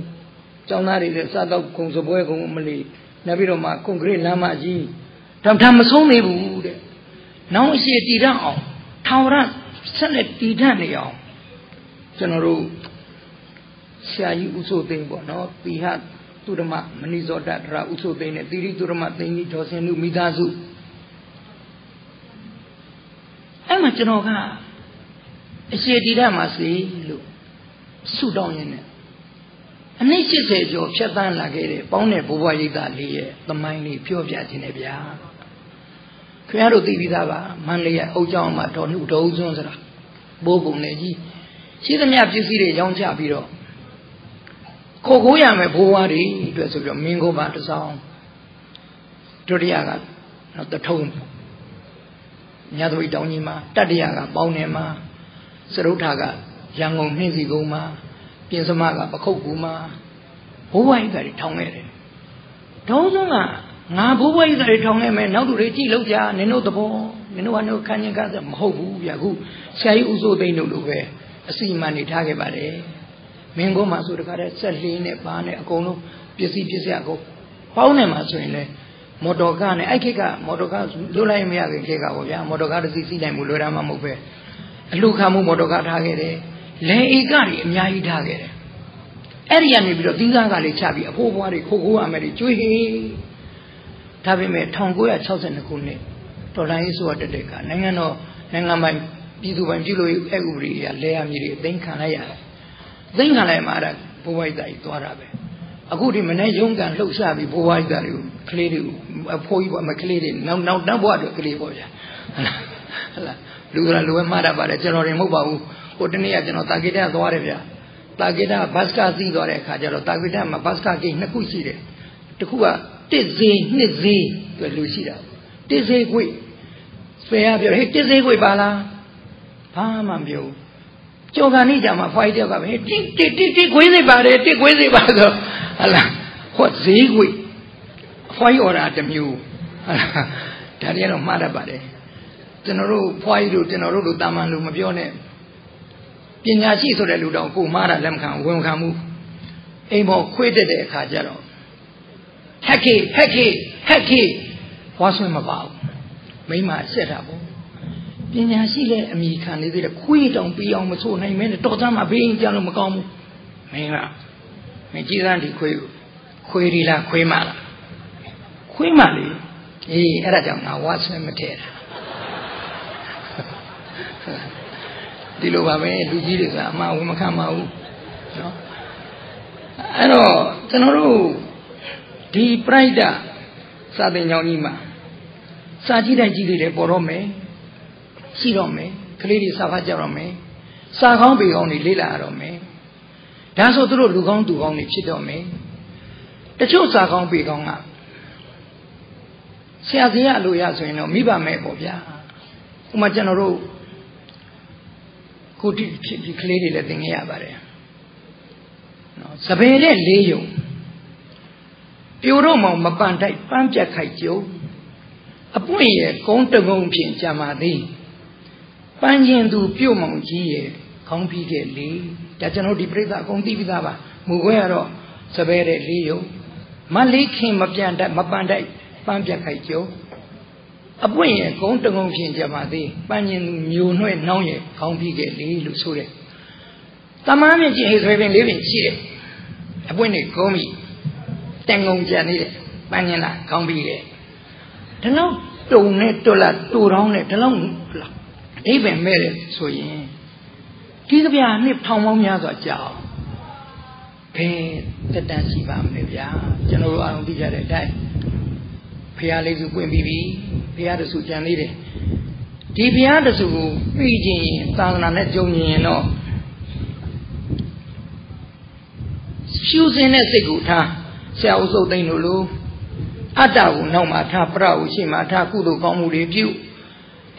ကျောင်းသားတွေလည်းစားတော့ခုံစပွဲကုံမလီနောက်ပြီးတော့မှကွန်ကရစ်လမ်းမကြီးဒါမဆုံးသေးဘူးတဲ့နောင်အရှိတည်တတ်အောင်ထာဝရဆက်လက်တည်တတ်နေအောင်ကျွန်တော်တို့ဆရာကြီးဥဆိုသိန်းပေါ့နော်သီဟသူဓမ္မမဏိဇောတဒရာဥဆိုသိန်းနဲ့သီရိသူဓမ္မသိန်းကြီးဒေါ်စင်လူမိသားစုအဲ့မှာကျွန်တော်ကအရှိတည်တတ်မှာစီလို့ဆုတောင်းရင်းနဲ့အနည်း80ကျော်ဖြတ်သန်းလာခဲ့တဲ့ပေါင်းတဲ့ဘဝရိပ်သာလေးရဲ့သမိုင်းလေးပြောပြခြင်းနဲ့ဗျာခင်ဗျားတို့သိပြီးသားပါမန္တလေးရဲ့အုပ်ကျောင်းမှာတော်နှုတ်တော်ဦးစွန်းဆိုတာဘိုးပုံနဲ့ကြီးရှိသမျှပစ္စည်းတွေရောင်းချပြီးတော့ခိုးရမယ်ဘိုးဝါးတွေအတွက်ဆိုပြီးတော့မင်းကိုပါတစောင်းဒုတိယကတော့တထုံမြတ်သဝိတောင်ကြီးမှာတတိယကပေါင်းနယ်မှာစရုထာကရန်ကုန်နှင်းစီကုန်းမှာပြင်စမကပခုတ်ကူမှာဘိုးဝါးကြီးတွေထောင်ခဲ့တယ်ဒေါင်းဆုံးကငါဘိုးဘွားကြီးတွေထောင်ခဲ့မယ်နောက်သူတွေကြည့်လို့ကြာနင်တို့သဘောနင်တို့ကခန်းချင်းကားစမဟုတ်ဘူးဗျာခုဆရာကြီးဦးစိုးသိန်းတို့လိုပဲအစီအမံနေထားခဲ့ပါတယ်မင်းကုန်းမှာဆိုတခါတည်းဆက်လင်းနဲ့ပါနဲ့အကုန်လုံးပစ္စည်းအကုန်ပေါင်းနေမှာဆိုရင်လေမော်တော်ကားနဲ့အဲ့ခေတ်ကမော်တော်ကားလွတ်လိုက်မရခင်ခေတ်ကပေါ့ဗျာမော်တော်ကားတစ်စီးစီးနိုင်မှုလွယ်တာမှမဟုတ်ပဲအလှခံမှုမော်တော်ကားထားခဲ့တယ်လဲဧကတွေအများကြီးထားခဲ့တယ်အဲ့ဒီကနေပြီးတော့သီးကားကလေးချပြီးအဖိုးဘွားတွေခိုးရမယ်တွေကျွေးဟေးဒါပေမဲ့1962ခုနှစ်ဒေါ်လာရေးဆိုတဲ့ကနိုင်ငံပိုင်ပြည်သူပိုင်ပြုလို့အဥပဒေအရလဲရမည်တွေအသိမ်းခံလိုက်ရတယ်။သိမ်းခံလိုက်မှအဲ့ဒါဘိုးဘွားကြီးသားကြီးသွားတာပဲ။အခုဒီမနေ့ရုံးကန်လှုပ်ရှားပြီးဘိုးဘွားကြီးသားတွေကိုကလေးတွေကိုအဖိုးကြီးပေါ့မကလေးတွေနောက်ဘွားတွေကလေးပေါ့ဗျာ။ဟုတ်လားလူကလည်းမှားတာပါတယ်ကျွန်တော်တွေမဟုတ်ပါဘူး။ဟိုတနေ့ကကျွန်တော်တာဂီတက်သွားတယ်ဗျာ။ တာဂိတဘတ်စကာစီးသွားတဲ့အခါကျတော့တာဂိတမှာဘတ်စကာဂိတ်နှစ်ခုရှိတယ်တစ်ခုကတစ်ဈေးနှစ်ဈေးဆိုလူရှိတာတစ်ဈေးခွေဆွေရပြောဟေးတစ်ဈေးခွေပါလားဘာမှမပြောကြော်ကန်နေကြမှာဖွားတယောက်ကပဲတစ်ခွေးစိပါတယ်တစ်ခွေးစိပါဆိုဟလာဟောဈေးခွေဖွားအော်တာတစ်မျိုးဟလာဒါတွေကတော့မှားတတ်ပါတယ်ကျွန်တော်တို့ဖွားတို့ကျွန်တော်တို့တာမန်လူမပြောနဲ့ပညာရှိဆိုတဲ့လူတောင်ကိုမှားတာလက်မခံဝန်ခံမှုအိမ်ပေါ်ခွေးတက်တဲ့အခါကျတော့ဟက်ခေဝါဆွဲမပါဘူးမိမဆက်တာပေါ့ပညာရှိလဲအမိခံနေသေးတယ်ခွေးတောင်ပြီးအောင်မဆိုနိုင်မဲနဲ့တော်သားမှဘေးရင်ကြလို့မကောင်းဘူးမင်းကြည်စမ်းဒီခွေးဒီလားခွေးမလားခွေးမလေအေးအဲ့ဒါကြောင့်ငါဝါဆွဲမထည့်တာဒီလိုပါပဲလူကြီးတွေကအမှားဝင်မခံပါဘူးနော်အဲ့တော့ကျွန်တော်တို့ဒီပြိုက်တာစာသင်ကျောင်းကြီးမှာစာကြည့်တဲ့ကြီးတွေလည်းပေါ်တော့မယ်ရှိတော့မယ်ကလေးတွေစာဖတ်ကြတော့မယ်စာကောင်းပေကောင်းတွေလေ့လာရတော့မယ်ဒါဆိုသူတို့လူကောင်းသူကောင်းတွေဖြစ်တော့မယ်တချို့စာကောင်းပေကောင်းကဆရာစီရအလိုရဆိုရင်တော့မိဘမဲ့ပေါ့ဗျာဥမာကျွန်တော်တို့ကိုတိဒီကလေးတွေလည်းသင်ခဲ့ရပါတယ်နော်စပယ်တဲ့လေးယုံပြိုတော့မောင်မပန်တိုက်ပန်းပြတ်ခိုက်ကြုံအပွင့်ရဲ့ကုန်းတကုန်းဖြင့်ကြံပါသည်ပန်းကျင်သူပြုတ်မောင်ကြီးရဲ့ခေါင်းပြီးခဲ့လေဒါကျွန်တော်ဒီပြိဿအကုန်သိပြီးသားပါမူခွဲကတော့စပယ်တဲ့လေးယုံမလေးခင်မပြန်တိုက်မပန်တိုက်ပန်းပြတ်ခိုက်ကြုံအပွင့်ရဲ့ကုန်းတကုန်းဖြင့်ကြံပါသည်ပန်းကျင်သူမျိုးနှဲ့နှောင်းရဲ့ခေါင်းပြီးခဲ့လေလို့ဆိုတယ်တမန်မြင့်ကြီးဟိဆွေပင်လေးပင်ရှိတယ်အပွင့်နဲ့ကုန်းပြီတန်ငုံကြံနေတယ်ပန်းကျင်လာခေါင်းပြီးခဲ့ဒီလောက်တုံနဲ့တွလာတူတောင်းနဲ့ဒီလောက်အိဗယ်မဲ့တယ်ဆိုရင်ဒီကဗျာနှစ်ထောင်ပေါင်းများစွာကြာအောင်ဘယ်တက်တန်းရှိပါမလဲဗျာကျွန်တော်တို့အားလုံးသိကြတဲ့အတိုင်းဖျားလေးစုပွင့်ပြီးပြီဖျားတဆူကြံသေးတယ်ဒီဖျားတဆူကိုပြီးခြင်းသာသနာနဲ့ကြုံရင်တော့ရှုစင်းတဲ့စိတ်ကိုထားဆရာဦးစုပ်သိန်းတို့လိုအတ္တကိုနောက်မှာထားပရကိုရှိမှထားကုသိုလ်ကောင်းမှုတွေပြု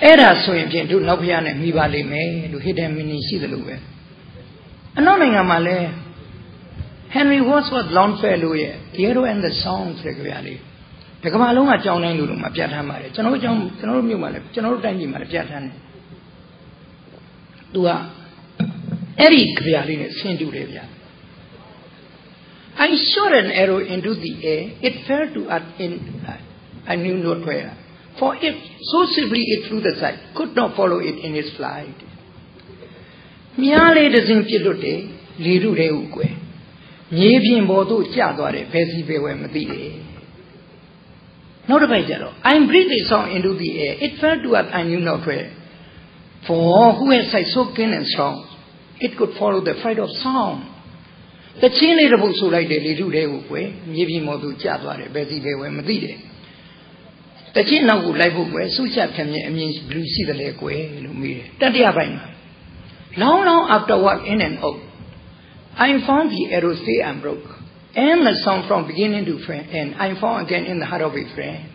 အဲ့ဒါဆိုရင်ဖြင့်တို့နောက်ဖျားနဲ့မိပါလိမ့်မယ်လို့ဟစ်တယ်မင်းကြီးရှိသလိုပဲအနောက်နိုင်ငံမှာလဲ Henry Wadsworth Longfellow ရဲ့ The Hero and the Song ဆိုတဲ့ကြပြလေးဒီကမ္ဘာလုံးကကြောင်းတိုင်းလို့မှပြတ်ထားပါတယ်ကျွန်တော်တို့မြို့မှာလဲကျွန်တော်တို့တိုင်းပြည်မှာလဲပြတ်ထားတယ်သူကအဲ့ဒီကြပြလေးနဲ့ဆင်တူတယ်ဗျာI shot an arrow into the air. It fell to earth in I knew not where. For if so swiftly it flew the sight, could not follow it in its flight. Miale doesn't feel today, Lidu Reuque. Yevian Bodo Jadore, Pesi Bewe Mabide. Not a Bajaro. I breathed a song into the air. It fell to earth, I knew not where. For who has sight so keen and strong, it could follow the flight of sound. The chain is about so like the little day way, maybe more to chat about it, Betty they were Madide. The chain now would like where so chat can means blue see the lake way, Lumire. That they are long afterward in and out, I found the arrow stay and broke, and the sound from beginning to end, I found again in the heart of a friend.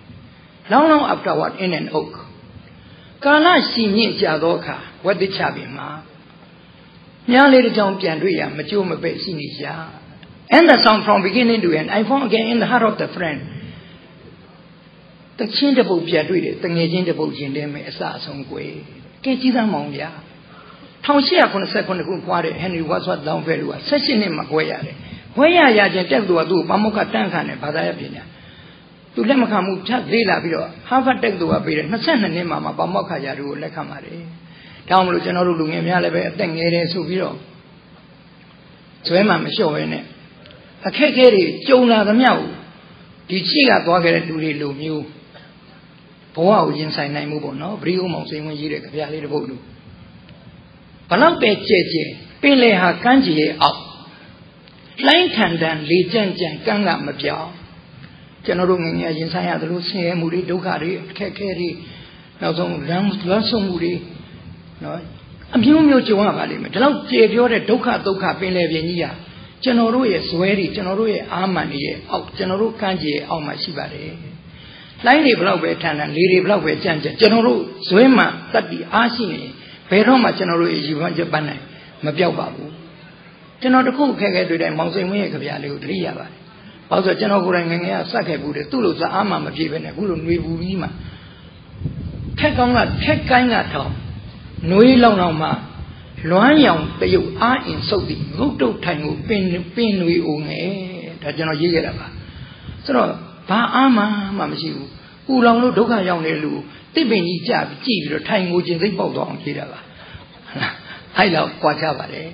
Long afterward in and out. Kala see me Jadoka, what the chabima. Young lady John Piandria, mature Mabesinisha. And the sound from beginning to end, I found again in the heart of the friend. The changeable Piadri, the changeable Jindeme, Assassin Way. Kitty Mongia. Township on the second quarter, Henry Wadsworth Longfellow, session in Maguire. Where Yajan tell to do, Pamoka Tankan, Padayapina. To Lemakamu, Chat Villa Villa, half a tech to a period, not send the name of Pamoka Yaru, Lecamare. တောင်းလို့ကျွန်တော်တို့လူငယ်များလည်းပဲအသက်ငယ်တယ်ဆိုပြီးတော့ဇွဲမှမလျှော့ဘဲနဲ့အခက်အခဲတွေကြုံလာသမျှကိုဒီရှိကသွားခဲ့တဲ့လူတွေလိုမျိုးဘဝကိုရင်ဆိုင်နိုင်မှုပေါ့နော်ပရိယုံမောင်စိန်ဝင်ရေးတဲ့ကြပြလေးတစ်ပုဒ်လို့ဘလောက်ပဲကြဲကြဲပင်လေဟာကမ်းခြေရဲ့အောက်လှိုင်းထန်တန်လေကြံ့ကြံ့ကမ်းကမပြောင်းကျွန်တော်တို့ငယ်ငယ်ရင်ဆိုင်ရသလိုဆင်းရဲမှုတွေဒုက္ခတွေအခက်အခဲတွေနောက်ဆုံးလွမ်းဆုံးမှုတွေနော် အမျိုးမျိုးကြုံရပါလိမ့်မယ်ဒါတော့ကျေပြောတဲ့ဒုက္ခဒုက္ခပင်လယ်ပြင်ကြီးဟာကျွန်တော်တို့ရဲ့ဇွဲတွေကျွန်တော်တို့ရဲ့အာမန်တွေရဲ့အောက်ကျွန်တော်တို့ကမ်းခြေရဲ့အောက်မှာရှိပါတယ်လိုင်းတွေဘလောက်ပဲထန်ထန်လေတွေဘလောက်ပဲကြမ်းကြမ်းကျွန်တော်တို့ဇွဲမှတတ်ပြီးအားရှိနေဘယ်တော့မှကျွန်တော်တို့ရဲ့ရည်မှန်းချက်ပန်းနိုင်မပြောက်ပါဘူးကျွန်တော်တခုခက်ခဲတွေ့တိုင်းမောင်စိန်ဝင်းရဲ့ကြပြလေးကိုတတိရပါတယ်ဘာလို့ဆိုကျွန်တော်ကိုယ်တိုင်ငငယ်ကစက်ခဲ့ဘူးတယ်သူ့လိုစအားမှမပြေပဲနဲ့အခုလိုຫນွေပူပြီးမှခက်ကောင်းကခက်ကိုင်းကထောင်ຫນွေလောက်လောက်မှလွမ်းရောင်တရုပ်အားအင်ဆုပ်သည်ငုတ်တုတ်ထိုင်ကိုပင်ຫນွေအိုငယ်ဒါကျွန်တော်ရေးခဲ့တာပါဆိုတော့ဘာအားမှမရှိဘူးပူလောင်လို့ဒုက္ခရောက်နေတဲ့လူတစ်ပင်ကြီးကြပြီးကြည့်ပြီးတော့ထိုင်ကိုကျင်စိတ်ပေါက်သွားအောင်ဖြေတာပါအဲ့လောက်ကြွားချပါတယ်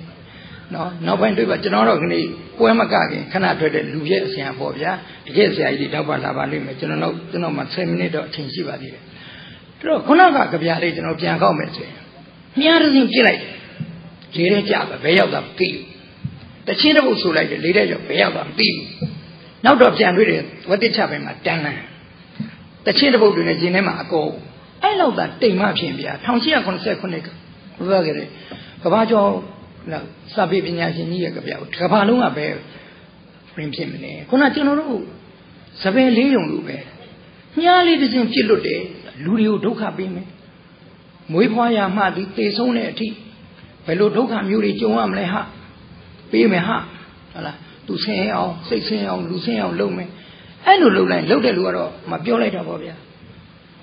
နော်နောက်ပိုင်းတွေ့ပါကျွန်တော်တို့ခဏပွဲမကခင်ခဏထွက်တဲ့လူရဲ့အဆရာပေါ့ဗျာတကယ်ဆရာကြီးတွေတောက်ပါလာပါလိမ့်မယ်ကျွန်တော်မှ10မိနစ်တော့အချိန်ရှိပါသေးတယ်အဲ့တော့ခုနကကြပြလေးကျွန်တော်ပြန်ကောက်မယ်ဆိုရင်မြားရင်းပြစ်လိုက်တယ်လေထဲကြပဲဘယ်ရောက်တာမသိဘူးတချင်းတစ်ပုတ်ဆိုလိုက်တယ်လေထဲကျဘယ်ရောက်တာမသိဘူးနောက်တော့ပြန်တွေ့တယ်ဝတိချပဲမှာတန်းလန်းတချင်းတစ်ပုတ်တွေနဲ့ဂျင်းထဲမှာအကောအဲ့လောက်သာတိမ်မှဖြစ်ဗျာ1889ခုနှစ်ကဘုရားကလေးကဘာကျော်စာပေပညာရှင်ကြီးရဲ့ကြပြကဘာလုံးကပဲပြင်ဖြစ်မလဲခုနကျွန်တော်တို့စပယ်လေးယုံလို့ပဲမြားလေးတစ်စင်းပြစ်လွတ်တယ်လူတွေကိုဒုက္ခပေးမယ်မွေးဖွားရမှသည်တေဆုံးတဲ့အထိဘယ်လိုဒုက္ခမျိုးတွေကြုံရမလဲဟာပေးမယ်ဟာဟုတ်လားသူဆင်းအောင်စိတ်ဆင်းအောင်လူဆင်းအောင်လုပ်မယ်အဲ့လိုလုပ်လိုက်လုပ်တဲ့လူကတော့မပြောလိုက်တော့ဗောဗျာ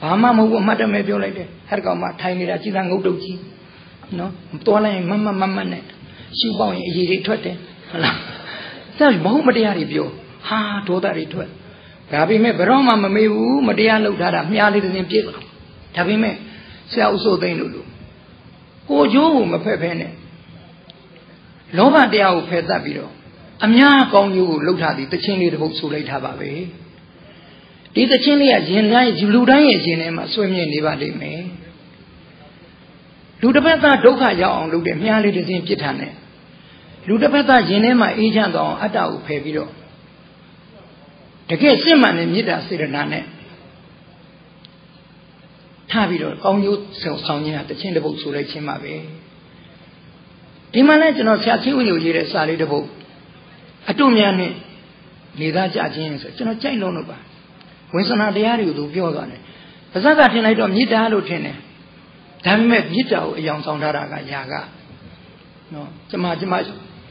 ဘာမှမဟုတ်ဘူးအမှတ်တမဲ့ပြောလိုက်တယ်အဲ့ဒါကောင်မှထိုင်နေတာကြည်သာငုတ်တုတ်ကြီးနော်သွားလိုက်ရင်မမနဲ့ရှူပေါက်ရင်အရေးတွေထွက်တယ်ဟုတ်လားစက်ဘုံမတရားတွေပြောဟာဒေါသတွေထွက်ဒါပေမဲ့ဘယ်တော့မှမမေ့ဘူးမတရားလုပ်ထားတာမြားလေးတစ်စင်းပြည့်ဒါပေမဲ့ဆရာဥစိုးသိန်းလို့ကိုကျိုးကိုမဖက်ဖဲနဲ့လောဘတရားကိုဖယ်တတ်ပြီးတော့အများကောင်းကျိုးကိုလှုပ်ထားသည်တခြင်းလေးတစ်ပုဒ်ဆိုလိုက်ထားပါပဲဒီတခြင်းလေးကရင်တိုင်းလူတိုင်းရဲ့ရင်ထဲမှာဆွေးမြဲနေပါလိမ့်မယ်လူတစ်ပတ်သားဒုက္ခရောက်အောင်လုပ်တဲ့မြားလေးတစ်စင်းပြစ်ထားနဲ့လူတစ်ပတ်သားရင်ထဲမှာအေးချမ်းသွားအောင်အတ္တကိုဖယ်ပြီးတော့တကယ်စစ်မှန်တဲ့မေတ္တာစေတနာနဲ့ထားပြီးတော့ကောင်းကျိုးဆောင်ခြင်းဟာတခြင်းတစ်ပုဒ်ဆိုလိုက်ခြင်းပါပဲဒီမှာလည်းကျွန်တော်ဆရာချင်းဝင်ကိုရေးတဲ့စာလေးတစ်ပုဒ်အတုများနဲ့နေသားကြခြင်းဆိုကျွန်တော်ကြိုက်လုံးလို့ပါဝိသနာတရားတွေကိုသူပြောသွားတယ်ပါဇက်ကထင်လိုက်တော့မေတ္တာလို့ထင်တယ်ဒါပေမဲ့မေတ္တာကိုအယောင်ဆောင်ထားတာကယာကနော်ကျမ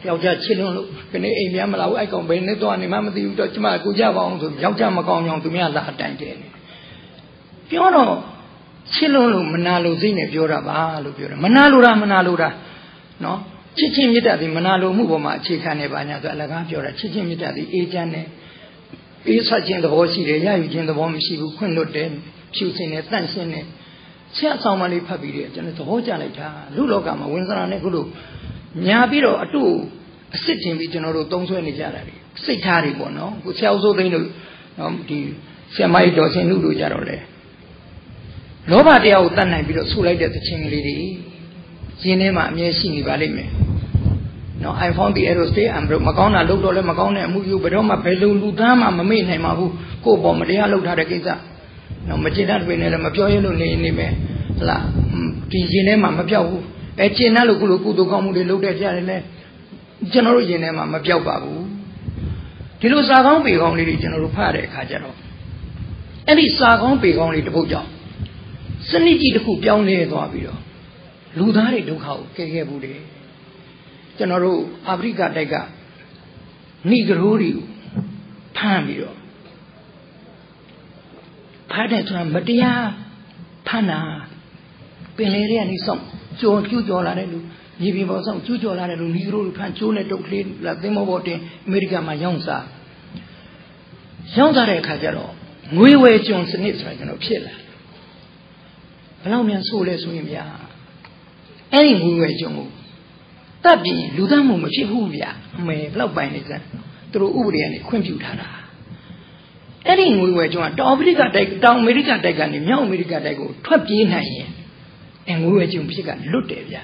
ယောက်ျားချစ်လွန်းလို့ခဏအိမ်များမလာဘူးအဲ့ကောင်ဘယ်နဲ့သွားနေမှမသိဘူးတော့ကျမကိုကြပါအောင်ဆိုယောက်ျားမကောင်းအောင်သူများလာတိုင်တယ်ပြောတော့ချစ်လွန်းလို့မနာလို့စိတ်နဲ့ပြောတာပါလို့ပြောတယ်မနာလို့တာနော်ချစ်ချင်းမေတ္တာဒီမနာလိုမှုပေါ်မှာအခြေခံနေပါညာဆိုအလကားပြောတာချစ်ချင်းမေတ္တာဒီအေးချမ်းတယ်အေးဆက်ခြင်းသဘောရှိတယ်ရယူခြင်းသဘောမရှိဘူးခွင့်လွတ်တယ်ဖြူစင်တယ်တန့်ရှင်းတယ်ဆက်ဆောင်မလေးဖတ်ပြီးတယ်ကျွန်တော်သဘောကျလိုက်တာလူလောကမှာဝိသနာနဲ့ခုလိုညာပြီးတော့အတုအစ်စ်တင်ပြီးကျွန်တော်တို့သုံးဆွဲနေကြတာလေစိတ်ထားတွေပေါ့နော်ကိုဆရာဦးစိုးသိန်းတို့နော်ဒီဆရာမကြီးတော်စင်လူတို့ကြတော့လေလောဘတရားကိုတတ်နိုင်ပြီးတော့ဆူလိုက်တဲ့သချင်းကလေးတွေရှင်ထဲမှာအမြဲရှိနေပါလိမ့်မယ်နော် I found the arrow stay and broke မကောင်းတာလုပ်တော့လဲမကောင်းတဲ့အမှုယူဘယ်တော့မှဘယ်လိုလူသားမှမမေ့နိုင်ပါဘူးကိုယ့်ဘောမတရားလုပ်ထားတဲ့ကိစ္စနော်မကျင်တတ်ပေနဲ့လည်းမပြောရလို့နေမယ်ဟလားဒီရှင်ထဲမှာမပြောက်ဘူးကျင်တတ်လို့ကုသိုလ်ကောင်းမှုတွေလုပ်တဲ့ကြတယ်လဲကျွန်တော်တို့ရှင်ထဲမှာမပြောက်ပါဘူးဒီလိုစာကောင်းပေကောင်းလေးတွေကျွန်တော်တို့ဖတ်တဲ့အခါကျတော့အဲ့ဒီစာကောင်းပေကောင်းလေးတစ်ပုဒ်ကြောင့်စနစ်ကြီးတစ်ခုပြောင်းလဲသွားပြီးတော့လူသားတွေဒုက္ခကိုကယ်ခဲ့ဘူးတယ်ကျွန်တော်တို့အာဖရိကတိုက်ကဏိဂရိုးတွေကိုဖမ်းပြီးတော့ဖမ်းတဲ့ဆိုတာမတရားဖမ်းတာပင်လေတွေကနေစောင့်ကျူးကျော်လာတဲ့လူမြေပြင်ပေါ်စောင့်ကျူးကျော်လာတဲ့လူဏိဂရိုးတွေဖမ်းကျိုးနဲ့တုတ်ကလေးလာသင်္ဘောပေါ်တင်အမေရိကန်မှာရောင်းစားတဲ့အခါကျတော့ငွေဝယ်ကျွန်စနစ်ဆိုတာကျွန်တော်ဖြစ်လာဘယ်လောက်မြန်ဆိုးလဲဆိုရင်ဗျာအဲ့ဒီငွေဝယ်ကျွန်ကိုတပ်ပြီးလူသားမှုမဖြစ်ဘူးဗျာအမေဘယ်လောက်ပိုင်နေစမ်းသူတို့ဥပဒေကနေခွင့်ပြုထားတာအဲ့ဒီငွေဝယ်ကျွန်ကတောင်အမေရိကတိုက်ကနေမြောက်အမေရိကတိုက်ကိုထွက်ပြေးနိုင်ရင်ငွေဝယ်ကျွန်ဖြစ်ကလွတ်တယ်ဗျာ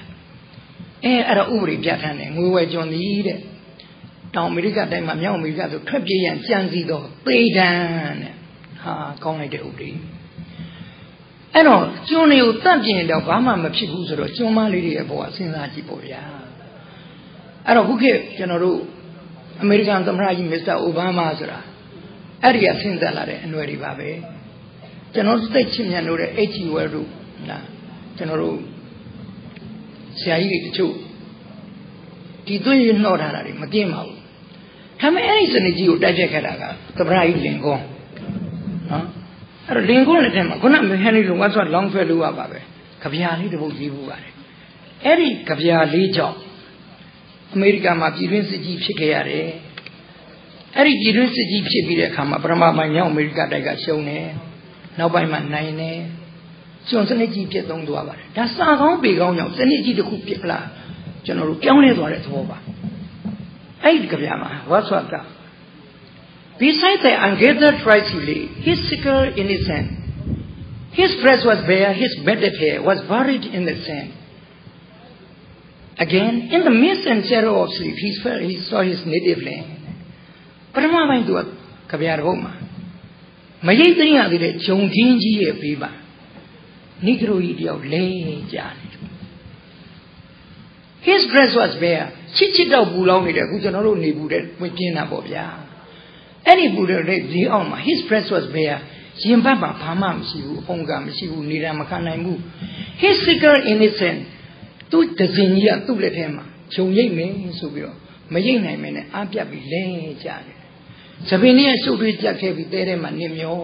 အဲ့တော့ဥပဒေပြဋ္ဌာန်းတယ်ငွေဝယ်ကျွန်သည်တဲ့တောင်အမေရိကတိုက်မှာမြောက်အမေရိကဆိုထွက်ပြေးရန်ကြံစည်တော့သေဒဏ်တဲ့ဟာကောင်းလိုက်တဲ့ဥပဒေ အဲ့တော့ကျွန်းတွေကိုတတ်ပြင်တော့ဘာမှမဖြစ်ဘူးဆိုတော့ကျွန်းမလေးတွေရဲ့ဘဝစဉ်းစားကြည့်ပေါ့ဗျာအဲ့တော့ခုခေတ်ကျွန်တော်တို့အမေရိကန်သမ္မတကြီးမစ္စတာအိုဘားမားဆိုတာအဲ့ဒီကဆင်းသက်လာတဲ့အနွယ်တွေပါပဲကျွန်တော်သိချင်မြတ်လို့တဲ့ H.G. Wells တို့နာကျွန်တော်တို့ဆရာကြီးတွေတချို့ဒီသွေးရနှော့ထားတာတွေမกินပါဘူးဒါပေမဲ့အဲ့ဒီစနစ်ကြီးကိုတိုက်ဖြတ်ခဲ့တာကသမ္မတကြီးလင်ကွန်းနော်အဲ့တော့လင်ကွန်းလက်ထက်မှာခုနကဟန်နရီလုံဝါဆိုလောင်းဆွဲလို့ရပါပဲကြပြာလေးတစ်ပုဒ်ရေးဖို့ပါတယ်အဲ့ဒီကြပြာလေးကြောင့်အမေရိကန်မှာပြည်တွင်းစစ်ကြီးဖြစ်ခဲ့ရတယ်အဲ့ဒီပြည်တွင်းစစ်ကြီးဖြစ်ပြီးတဲ့အခါမှာပထမပိုင်းမြောက်အမေရိကတိုက်ကရှုံးတယ်နောက်ပိုင်းမှာနိုင်တယ်ကျွန်းစနစ်ကြီးပြတ်သုံးသွားပါတယ်ဒါစာကောင်းပေကောင်းကြောင့်စနစ်ကြီးတစ်ခုပြစ်လာကျွန်တော်တို့ပြောင်းလဲသွားတဲ့သဘောပါအဲ့ဒီကြပြာမှာဝါဆွတ်က Besides the ungathered tricely, his sickle innocent, his breast was bare, his bedded hair was buried in the sand. Again, in the mist and shadow of sleep, he saw his native land. Parama bain tu kabiyar homa. Mayai tariya dire chongkin ji ye biba. Negro yi diyaw le jani. His breast was bare. Chit daw bulaw ni de kuကျွန်တော်တို့နေဘူးတဲ့ဝင်ပြင်းတာပေါ့ဗျာအဲ့ဒီဘူးတဲ့ဒီအောင်မှာ his breast was bare ရင်ဘတ်မှာဘာမှမရှိဘူးအုံကမရှိဘူးနေရမခံနိုင်ဘူး his sickle innocent သူတစင်ကြီးကသူ့လက်ထဲမှာဂျုံရိပ်မယ်ဆိုပြီးတော့မရိပ်နိုင်မင်းနဲ့အားပြတ်ပြီးလဲကြတယ်သပင်ကြီးကရှုပ်ထွေးကြက်ခဲ့ပြီးတဲထဲမှာနစ်မျော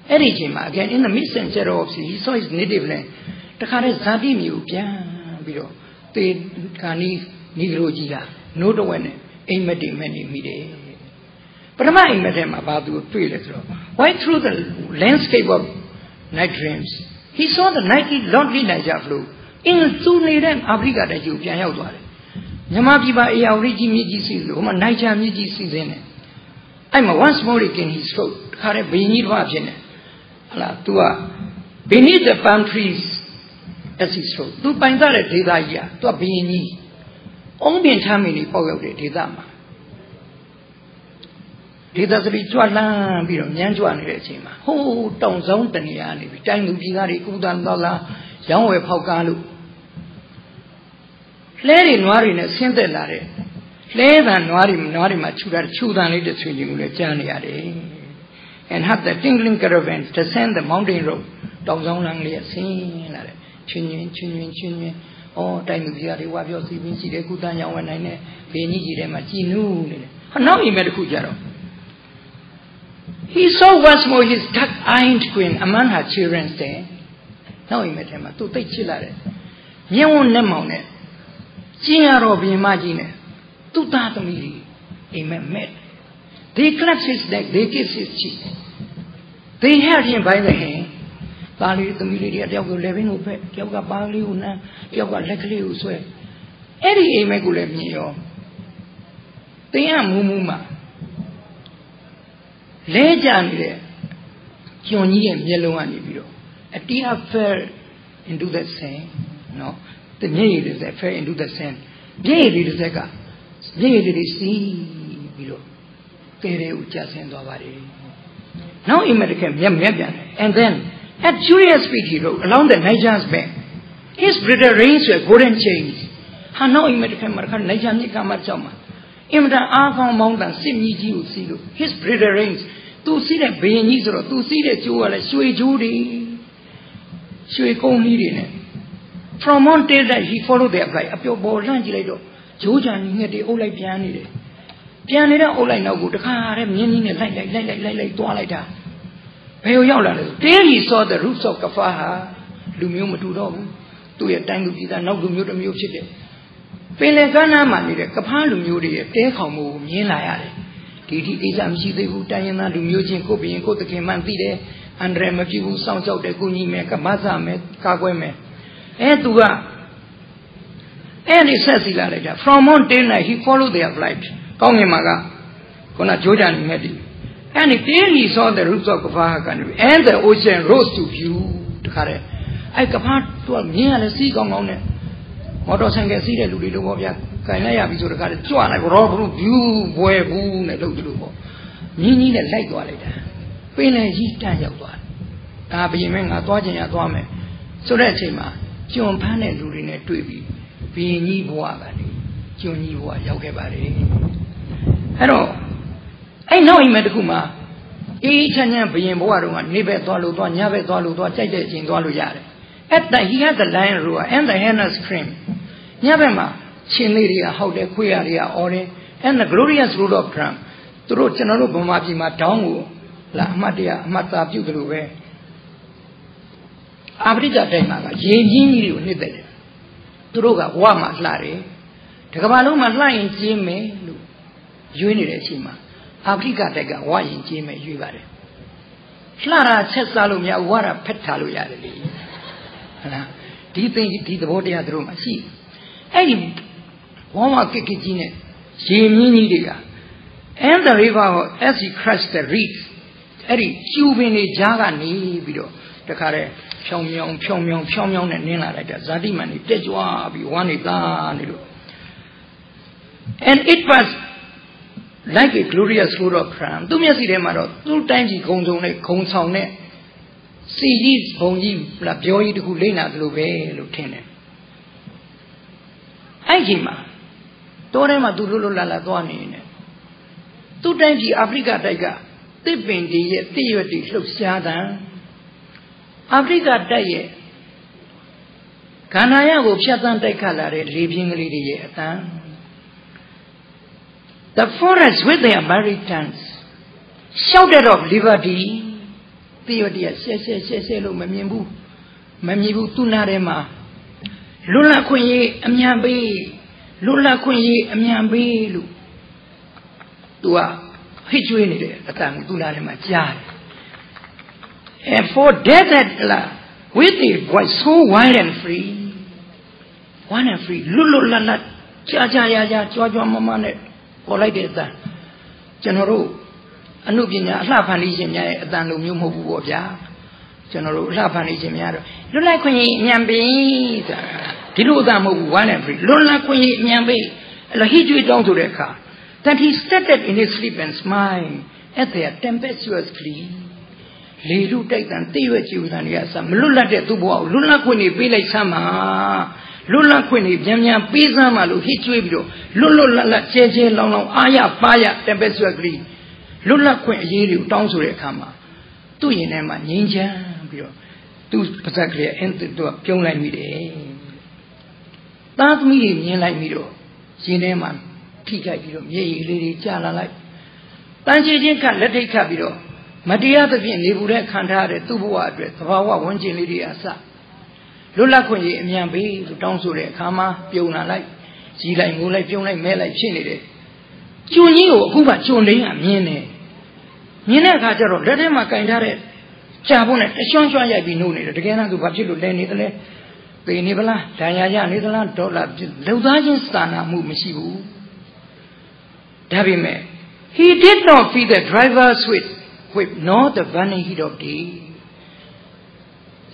အဲ့ဒီချိန်မှာ again in the mist and shadow of sea he saw his native land တခါတည်းဇာတိမျိုးပြန်ပြီးတော့တေခါနီးနီဂရိုကြီးကနိုးတဝက်နဲ့အိမ်မက်တွေမဲ့နေမိတယ်ပထမအိမ်မက်ထဲမှာဘာသူတွေ့လဲဆိုတော့ right through the landscape of night dreams he saw the nightly lonely Niger flow in သူနေတဲ့အာဖရိကတိုက်ကြီးကိုပြန်ရောက်သွားတယ်မြန်မာပြည်ပါအေယာဝတီကြီးမြစ်ကြီးစီလို့ဟိုမှာနိုင်ချာမြစ်ကြီးစီစဉ်တယ်အဲ့မှာ once more again he spoke တခါတည်းဘင်းကြီးတစ်ဖြစ်နေဟလာ तू က beneath the palm trees as he spoke သူပိုင်သားတဲ့ဒေသကြီးอ่ะ तू ဘင်းကြီးအုံးပင်ထမ်းမင်းကြီးပေါက်ရောက်တဲ့ဒေသမှာဒေသစပီကြွလန်းပြီးတော့မြန်းကြွနေတဲ့အချိန်မှာဟိုးတောင်ဆောင်တနေရာနေပြီးတိုင်းလူပြည်သားတွေကုသတော်လာရောင်းဝယ်ဖောက်ကားလို့လဲတွေနွားတွေနဲ့ဆင်းသက်လာတဲ့လဲတန်နွားတွေမှာခြူတာခြူတန်လေးတစ်ဆွေချင်းကိုလည်းကြားနေရတယ် and have the tingling caravans descend the mountain road တောင်ဆောင်လမ်းလေးဆင်းလာတဲ့ချင်းအော်တိုင်းလူပြည်သားတွေဝါပြောစီပင်းရှိတယ်ကုသရောင်းဝယ်နိုင်တဲ့ဘင်းကြီးကြီးထဲမှာကြည်နူးနေတယ်ဟာနောက်အိမ်မက်တစ်ခုကြတော့He saw once more his dark-eyed queen among her children there. Now he met him. Tu tai chilare. Nyeon ne maune. Chinyaro bimajine. Tu ta tamiri. He met. They clasped his neck. They kissed his cheek. They held him by the hand. Pali tamiri dia tiaw ko levin upe. Tiaw ka pali una. Tiaw ka lekli uswe. Eri eme ko le miyo. Tiya mumuma. လဲကြနေတဲ့ကျွန်ကြီးရဲ့မျက်လုံးကနေပြီးတော့ a tear fell into the sand နော်တမျက်ရည်တွေ fell into the sand မျက်ရည်တွေကမျက်ရည်တွေစီးပြီးတော့တဲတဲကိုကျဆင်းသွားပါတယ်နောက်အိမ်မက်တကမြက်ပြန်တယ် and then at furious speed he rode along the Niger's bank his bridle reins were golden chains ဟာနောက်အိမ်မက်တကမှာခါနိုင်ချာမြစ်ကမှကြောက်မှာအင်မတန်အားကောင်းမောင်းတန်စစ်မြီးကြီးကိုစီးလို့ his bridle reins သူစီးတဲ့ဘရင်ကြီးဆိုတော့သူစီးတဲ့ကြိုးကလည်းရွှေကြိုးတွေရွှေကုန်းကြီးတွေနဲ့ from on till that he followed their flight အပျော်ပေါ်လှမ်းကြည့်လိုက်တော့ဂျိုးချန်ငှက်တွေအုပ်လိုက်ပြန်နေတယ်ပြန်နေတဲ့အုပ်လိုက်နောက်ကိုတခါတည်းမြင်းကြီးနဲ့လိုက်သွားလိုက်တာဘယ်ကိုရောက်လာလဲ till he saw the roofs of Kafar လူမျိုးမတူတော့ဘူးသူ့ရဲ့တိုင်းလူပြည်သားနောက်လူမျိုးတစ်မျိုးဖြစ်တယ်ပင်လယ်ကမ်းနားမှာနေတဲ့ကဖားလူမျိုးတွေရဲ့တဲခေါင်မှုကိုမြင်လာရတယ်ဒီကိစ္စမရှိသေးဘူးတိုင်းရင်းသားလူမျိုးချင်းကိုဘရင်ကိုတခင်မှန်သိတယ်အန္တရာယ်မပြုဘူးစောင့်ကြောက်တယ်ကိုကြီးမယ်ကမဆမယ်ကာကွယ်မယ်သူကအဲ့ဒီဆက်စီလာလိုက်တာ from on till night he followed their flight ကောင်းငင်မှာကခုနဂျိုးကြန်နေတယ်and till he saw the roofs of Kafar country and the ocean rose to view တခါတည်းအဲ့ကဖားသူကမြင်ရလဲစီးကောင်းနဲ့မော်တော်ဆိုင်ကစီးတဲ့လူတွေလို့ပေါ့ဗျာ။ခိုင်လိုက်ရပြီဆိုတခါတည်းကြွလိုက်ရောဘုဘူးဘွဲဘူးနဲ့လုပ်ကြလို့ပေါ့။မြင်းကြီးနဲ့လိုက်သွားလိုက်တာ။ပင်လယ်ကြီးတန်းရောက်သွားတယ်။ ဘယင်မဲငါသွားခြင်းရသွားမယ်ဆိုတဲ့အချိန်မှာကျွန်ဖမ်းတဲ့လူတွေနဲ့တွေ့ပြီးဘယင်ကြီးဘဝကနေကျွန်ကြီးဘဝရောက်ခဲ့ပါတယ်အဲ့တော့အဲ့နောက်အိမ်မက်တစ်ခုမှာအေးချမ်းချမ်းဘယင်ဘဝတုန်းကနေဘက်သွားလို့သွားညဘက်သွားလို့သွားကြိုက်တဲ့အချိန်သွားလို့ရတယ်at that he had the lion roar and the hyena scream ညဘက်မှာရှင်လေးတွေကဟောက်တယ်ခွေးရတွေကအော်တယ် and the glorious road of drum သူတို့ကျွန်တော်တို့ဗမာပြည်မှာတောင်းကိုလာအမှတ်တရအမှတ်သားပြုတယ်လို့ပဲအာဖရိကတိုင်းမှာရေကြီးကြီးတွေကိုနှစ်သက်တယ်သူတို့ကဝမှာလှတယ်တကဘာလုံးမှာလှရင်ကျင်းမယ်လို့ရွေးနေတဲ့အချိန်မှာအာဖရိကတိုက်ကဝရင်ကျင်းမယ်ရွေးပါတယ်လှတာချက်စားလို့မရဝါတာဖက်ထားလို့ရတယ်လေဟုတ်လားဒီသင်ဒီသဘောတရားသူတို့မှာရှိအဲ့ဒီဝါမကစ်ကြီးနဲ့ရေမြင့်ကြီးတွေက and the river as he crashed the reeds အဲ့ဒီကျူပင်တွေကြားကနေပြီးတော့တခါတည်းဖြောင်းမြောင်းနဲ့နင်းလာလိုက်တာဇာတိမန်တွေတက်ကြွပြီးဝမ်းနေသားနေလို့ and it was like a glorious road of drum သူမျက်စိထဲမှာတော့သူ့တိုင်းကြီးဂုံဆောင်နဲ့စီကြီးဘုံကြီးလာပြောကြီးတခုလိမ့်လာသလိုပဲလို့ထင်တယ်အဲ့ဒီမှာတောထဲမှာသူလွတ်လာသွားနေနေသူ့တိုင်းကြီးအာဖရိကတိုက်ကတစ်ပင်ကြီးရဲ့တစ်ရွက်တွေလှုပ်ရှားတာအာဖရိကတိုက်ရဲ့ခန္ဓာရကိုဖြတ်သန်းတိုက်ခတ်လာတဲ့လေပြင်းကလေးတွေရဲ့အတန် The forest with their Americans shouted of liberty တိရတိရဆဲလို့မမြင်ဘူးသူနာထဲမှာလွတ်လပ်ခွင့်ရေးအမြန်ပေးလို့သူကဟစ်ကြွေးနေတယ်အတန်သူနာထဲမှာကြားတယ် and for death at with a voice so wild and free လွတ်လပ်ကြာကြွမနဲ့ပေါ်လိုက်တဲ့အတန်ကျွန်တော်တို့အနုပညာအလှဖန်လေးရှင်များရဲ့အတန်လိုမျိုးမဟုတ်ဘူးပေါ့ဗျာကျွန်တော်တို့အလှဖန်လေးရှင်များတော့လွတ်လပ်ခွင့်ရေးအမြန်ပေးဆိုတာဒီလိုအတန်မဟုတ်ဘူး one and free လွတ်လပ်ခွင့်ရေးအမြန်ပေးအဲ့လိုဟိကျွေးတောင်းဆိုတဲ့အခါ that he started in his sleep and smiled at their tempestuous plea လေလူတိုက်တန်တိရွက်ကြည်ဥတန်တွေကအစမလွတ်လပ်တဲ့သူ့ဘဝကိုလွတ်လပ်ခွင့်တွေပေးလိုက်စမ်းပါလွတ်လပ်ခွင့်တွေပြန်ပေးစမ်းပါလို့ဟစ်ကြွေးပြီးတော့လွတ်လပ်ကျဲလောင်အားရပါရ tempestuous plea လွတ်လပ်ခွင့်အရေးတွေကိုတောင်းဆိုတဲ့အခါမှာသူ့ရင်ထဲမှာငြိမ်းချမ်းပြီးတော့သူ့ပါဇက်ကလေးအင်းသူကပြုံးလိုက်မိတယ်သားသမီးတွေမြင်လိုက်ပြီးတော့ရင်ထဲမှာထိခိုက်ပြီးတော့မျက်ရည်လေးတွေကျလာလိုက်တန်ချေချင်းခတ်လက်ထိတ်ခတ်ပြီးတော့မတရားသဖြင့်နေဘူးတဲ့ခံထားရတဲ့သူ့ဘဝအတွက်သဘာဝဝန်းကျင်လေးတွေအစလွတ်လပ်ခွင့်ရေးအမြန်ပေးလို့တောင်းဆိုတဲ့အခါမှာပြုံလာလိုက်ကြီးလိုက်ငိုလိုက်ပြုံလိုက်မဲလိုက်ဖြစ်နေတယ်ကျွန်းကြီးကိုအခုမှကျွန်းလိမ့်ကမြင်တဲ့အခါကျတော့လက်ထဲမှာကင်ထားတဲ့ကြာဖို့နဲ့တရွှွန့်ရိုက်ပြီးနှုတ်နေတယ်တကယ်တော့သူဘာဖြစ်လို့လဲနေတယ်လဲပေနေပလားဒဏ်ရာရနေသလားဒေါ်လာလုံသားချင်းစာနာမှုမရှိဘူးဒါပေမဲ့ he did not feel the driver's whip nor the burning heat of day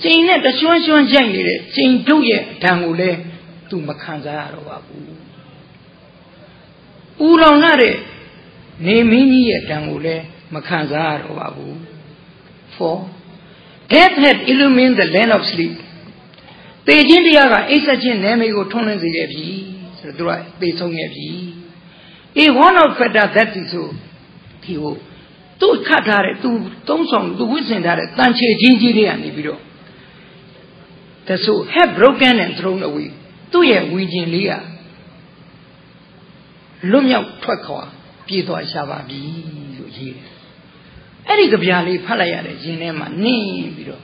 ချိန်နဲ့တရွှွန့်ရိုက်နေတဲ့ချိန်တို့ရဲ့ဒဏ်ကိုလည်းသူမခံစားရတော့ပါဘူးဦးလောင်ရတဲ့နေမင်းကြီးရဲ့ဒဏ်ကိုလည်းမခံစားရတော့ပါဘူး for death had illumined the land of sleep သေခြင်းတရားကအိပ်ဆက်ခြင်းနာမည်ကိုထွန်းလင်းစေခဲ့ပြီဆိုတော့သူကသေဆုံးခဲ့ပြီ a one of fetter that is so ဒီကိုသူခတ်ထားတဲ့သူသုံးဆောင်သူဝစ်ဆင်ထားတဲ့တန်ချေချင်းကြီးတွေကနေပြီးတော့ the soul had broken and thrown away သူ့ရဲ့ဝိညာဉ်လေးကလွတ်မြောက်ထွက်ခွာပြေးသွားရှာပါပြီလို့ရေးတယ်အဲ့ဒီကြပြာလေးဖတ်လိုက်ရတဲ့ရင်ထဲမှာနင်းပြီးတော့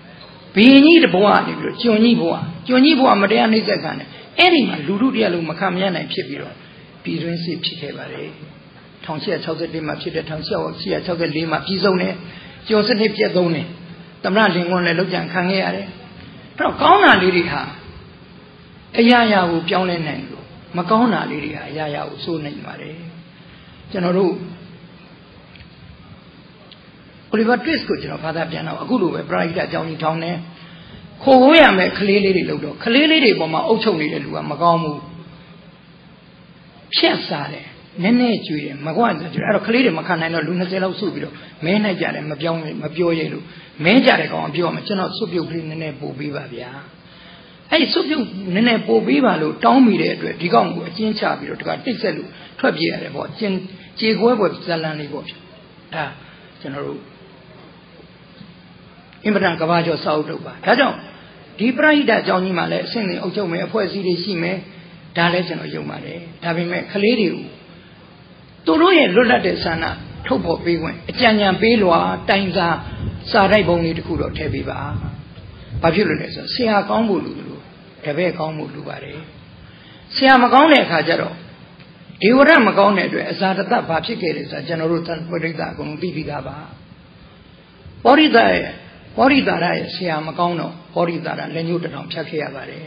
ဘီကြီးတဘဝနေပြီးတော့ကျွန်းကြီးဘဝမတရားနှိမ့်ဆက်ခံတယ်အဲ့ဒီမှာလူထုတရားလုံးမခံမရနိုင်ဖြစ်ပြီးတော့ပြည်တွင်းစစ်ဖြစ်ခဲ့ပါတယ်1861မှာဖြစ်တဲ့1864မှာပြည်ဆုံးတယ်ကျော်စနစ်ပြတ်သုံးတယ်သမရလင်ကွန်းလည်းလောက်ကြံခံခဲ့ရတယ်အဲ့တော့ကောင်းတာလေးတွေဟာအရာရာကိုပြောင်းလဲနိုင်လို့မကောင်းတာလေးတွေဟာအရာရာကိုစိုးနိုင်ပါတယ်ကျွန်တော်တို့Oliver Twist ကိုကျွန်တော်ဘာသာပြန်တော့အခုလိုပဲပရိသတ်အကြောင်းကြီးထောင်းတယ်ခိုးရမယ်ကလေးလေးတွေလို့တော့ကလေးလေးတွေပေါ်မှာအုပ်ချုပ်နေတဲ့လူကမကောင်းဘူးဖြက်စားတယ် နည်းနည်းကျွေးတယ်မကွာကျွေးအဲ့တော့ကလေးတွေမခံနိုင်တော့လူ20လောက်စုပြီးတော့မဲနိုင်ကြတယ်မပြောရဲလို့မဲကြတဲ့ကောင်ပြောမှာကျွန်တော်စွပ်ပြုတ်ကလေးနည်းနည်းပို့ပေးပါဗျာအဲ့စွပ်ပြုတ်နည်းနည်းပို့ပေးပါလို့တောင်းမိတဲ့အတွက်ဒီကောင်ကိုအကျဉ်းချပြီးတော့တခါတိတ်ဆက်လို့ထွက်ပြေးရတယ်ပေါ့ကျင်ကြေခွဲပွဲဇလန်လေးပေါ့ဒါကျွန်တော်တို့အင်ပဒံကဘာကျော်စာအုပ်ထုတ်ပါဒါကြောင့်ဒီပရိဟိတအကြောင်းကြီးမှလည်းအဆင့်တွေအုပ်ချုပ်မယ်အဖွဲ့အစည်းတွေရှိမယ်ဒါလည်းကျွန်တော်ယုံပါတယ်ဒါပေမဲ့ကလေးတွေကိုသူတို့ရဲ့လွတ်လပ်တဲ့ဆန္ဒထုတ်ဖော်ပေးခွင့်အကြံဉာဏ်ပေးလွာတိုင်စာစာတိုက်ပုံလေးတစ်ခုတော့ထည့်ပေးပါဘာဖြစ်လို့လဲဆိုတော့ဆရာကောင်းဖို့လူတို့တပည့်ကောင်းဖို့လူပါတယ်ဆရာမကောင်းတဲ့အခါကျတော့ဒေဝရမကောင်းတဲ့အတွက်အဇာတတဘာဖြစ်ခဲ့လဲဆိုတော့ကျွန်တော်တို့ပရိသတ်အကုန်လုံးသိပြီးသားပါပောရိသရရဲ့ဆရာမကောင်းတော့ပောရိသရလက်ညှိုးတောင်ဖြတ်ခဲ့ရပါတယ်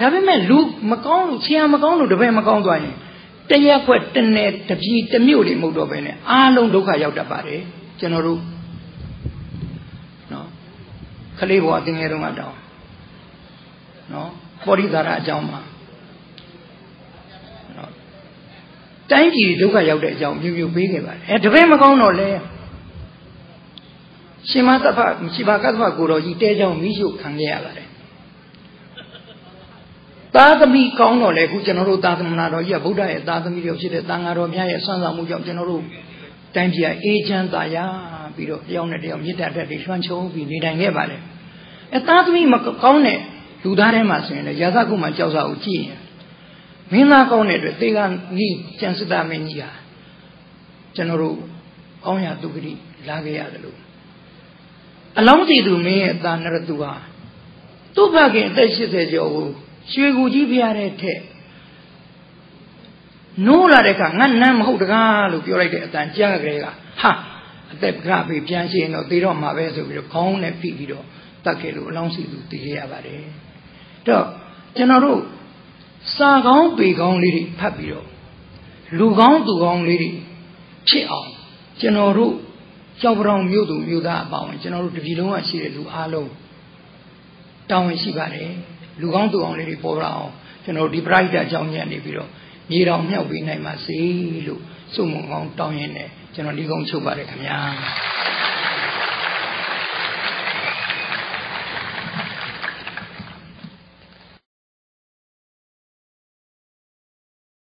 ဒါပေမဲ့လူမကောင်းလို့ဆရာမကောင်းလို့တပည့်မကောင်းသွားရင်တရက်ခွက်တနယ်တပြည်တမြို့တွေမဟုတ်တော့ဘဲနဲ့အားလုံးဒုက္ခရောက်တတ်ပါတယ်ကျွန်တော်တို့နော်ခလေးဘဝသင်ငယ်တုန်းကတောင်းနော်ပောရိသရအကြောင်းမှာနော်တိုင်းပြည်ဒုက္ခရောက်တဲ့အကြောင်းမျိုးပေးခဲ့ပါတယ်တပည့်မကောင်းတော့လဲရှင်မသဖမရှိပါကသဖကိုတော်ကြီးတဲကြောင်မိရှုခံခဲ့ရပါတယ်သာသမီကောင်းတော့လေခုကျွန်တော်တို့သာသမနာတော်ကြီးကဗုဒ္ဓရဲ့သာသမီတော်ဖြစ်တဲ့သံဃာတော်များရဲ့ဆွမ်းဆောင်မှုကြောင့်ကျွန်တော်တို့တိုင်းပြည်အေးချမ်းသာယာပြီးတော့တယောက်နဲ့တယောက်မြစ်တာတက်ပြီးလွှမ်းခြုံပြီးနေနိုင်ခဲ့ပါလေသာသမီမကောင်းတဲ့လူသားထဲမှာဆိုရင်လည်းရာဇကုမှကြောက်စာကိုကြည့်ရင်မင်းသားကောင်းတဲ့အတွက်သေကကြီးကျန်စစ်သားမင်းကြီးဟာကျွန်တော်တို့ကောင်းရာသူဂတိလာခဲ့ရတယ်လို့အလောင်းစီသူမင်းရဲ့သာနရတုဟာသူ့ဘခင်အသက်80ကျော်ကိုရွှေကူကြီးပြရတဲ့ထက်နိုးလာတဲ့အခါငတ်နမ်းမဟုတ်တကားလို့ပြောလိုက်တဲ့အတန်ကြားကြတဲ့ကဟာအသက်ကပြေးပြန်ရှင်းတော့သေတော့မှာပဲဆိုပြီးတော့ခေါင်းနဲ့ဖိပြီးတော့တတ်ခဲ့လို့အလောင်းစီသူသိခဲ့ရပါတယ်တော့ကျွန်တော်တို့စာကောင်းပေကောင်းလေးတွေဖတ်ပြီးတော့လူကောင်းသူကောင်းလေးတွေဖြစ်အောင်ကျွန်တော်တို့ကြောက်ပြောင်မြို့သူမြို့သားအပေါင်းကျွန်တော်တို့တပြည်လုံးကရှိတဲ့လူအားလုံးတောင်းဝင်ရှိပါတယ်လူကောင်းသူကောင်းလေးတွေပေါ်လာအောင်ကျွန်တော်ဒီပရိဟိတအကြောင်းညံ့နေပြီးတော့မြေတော်မြောက်ပေးနိုင်ပါစေလို့စုမုံကောင်းတောင်းရင်းနဲ့ကျွန်တော်ဒီကုန်းချုပ်ပါတယ်ခင်ဗျာ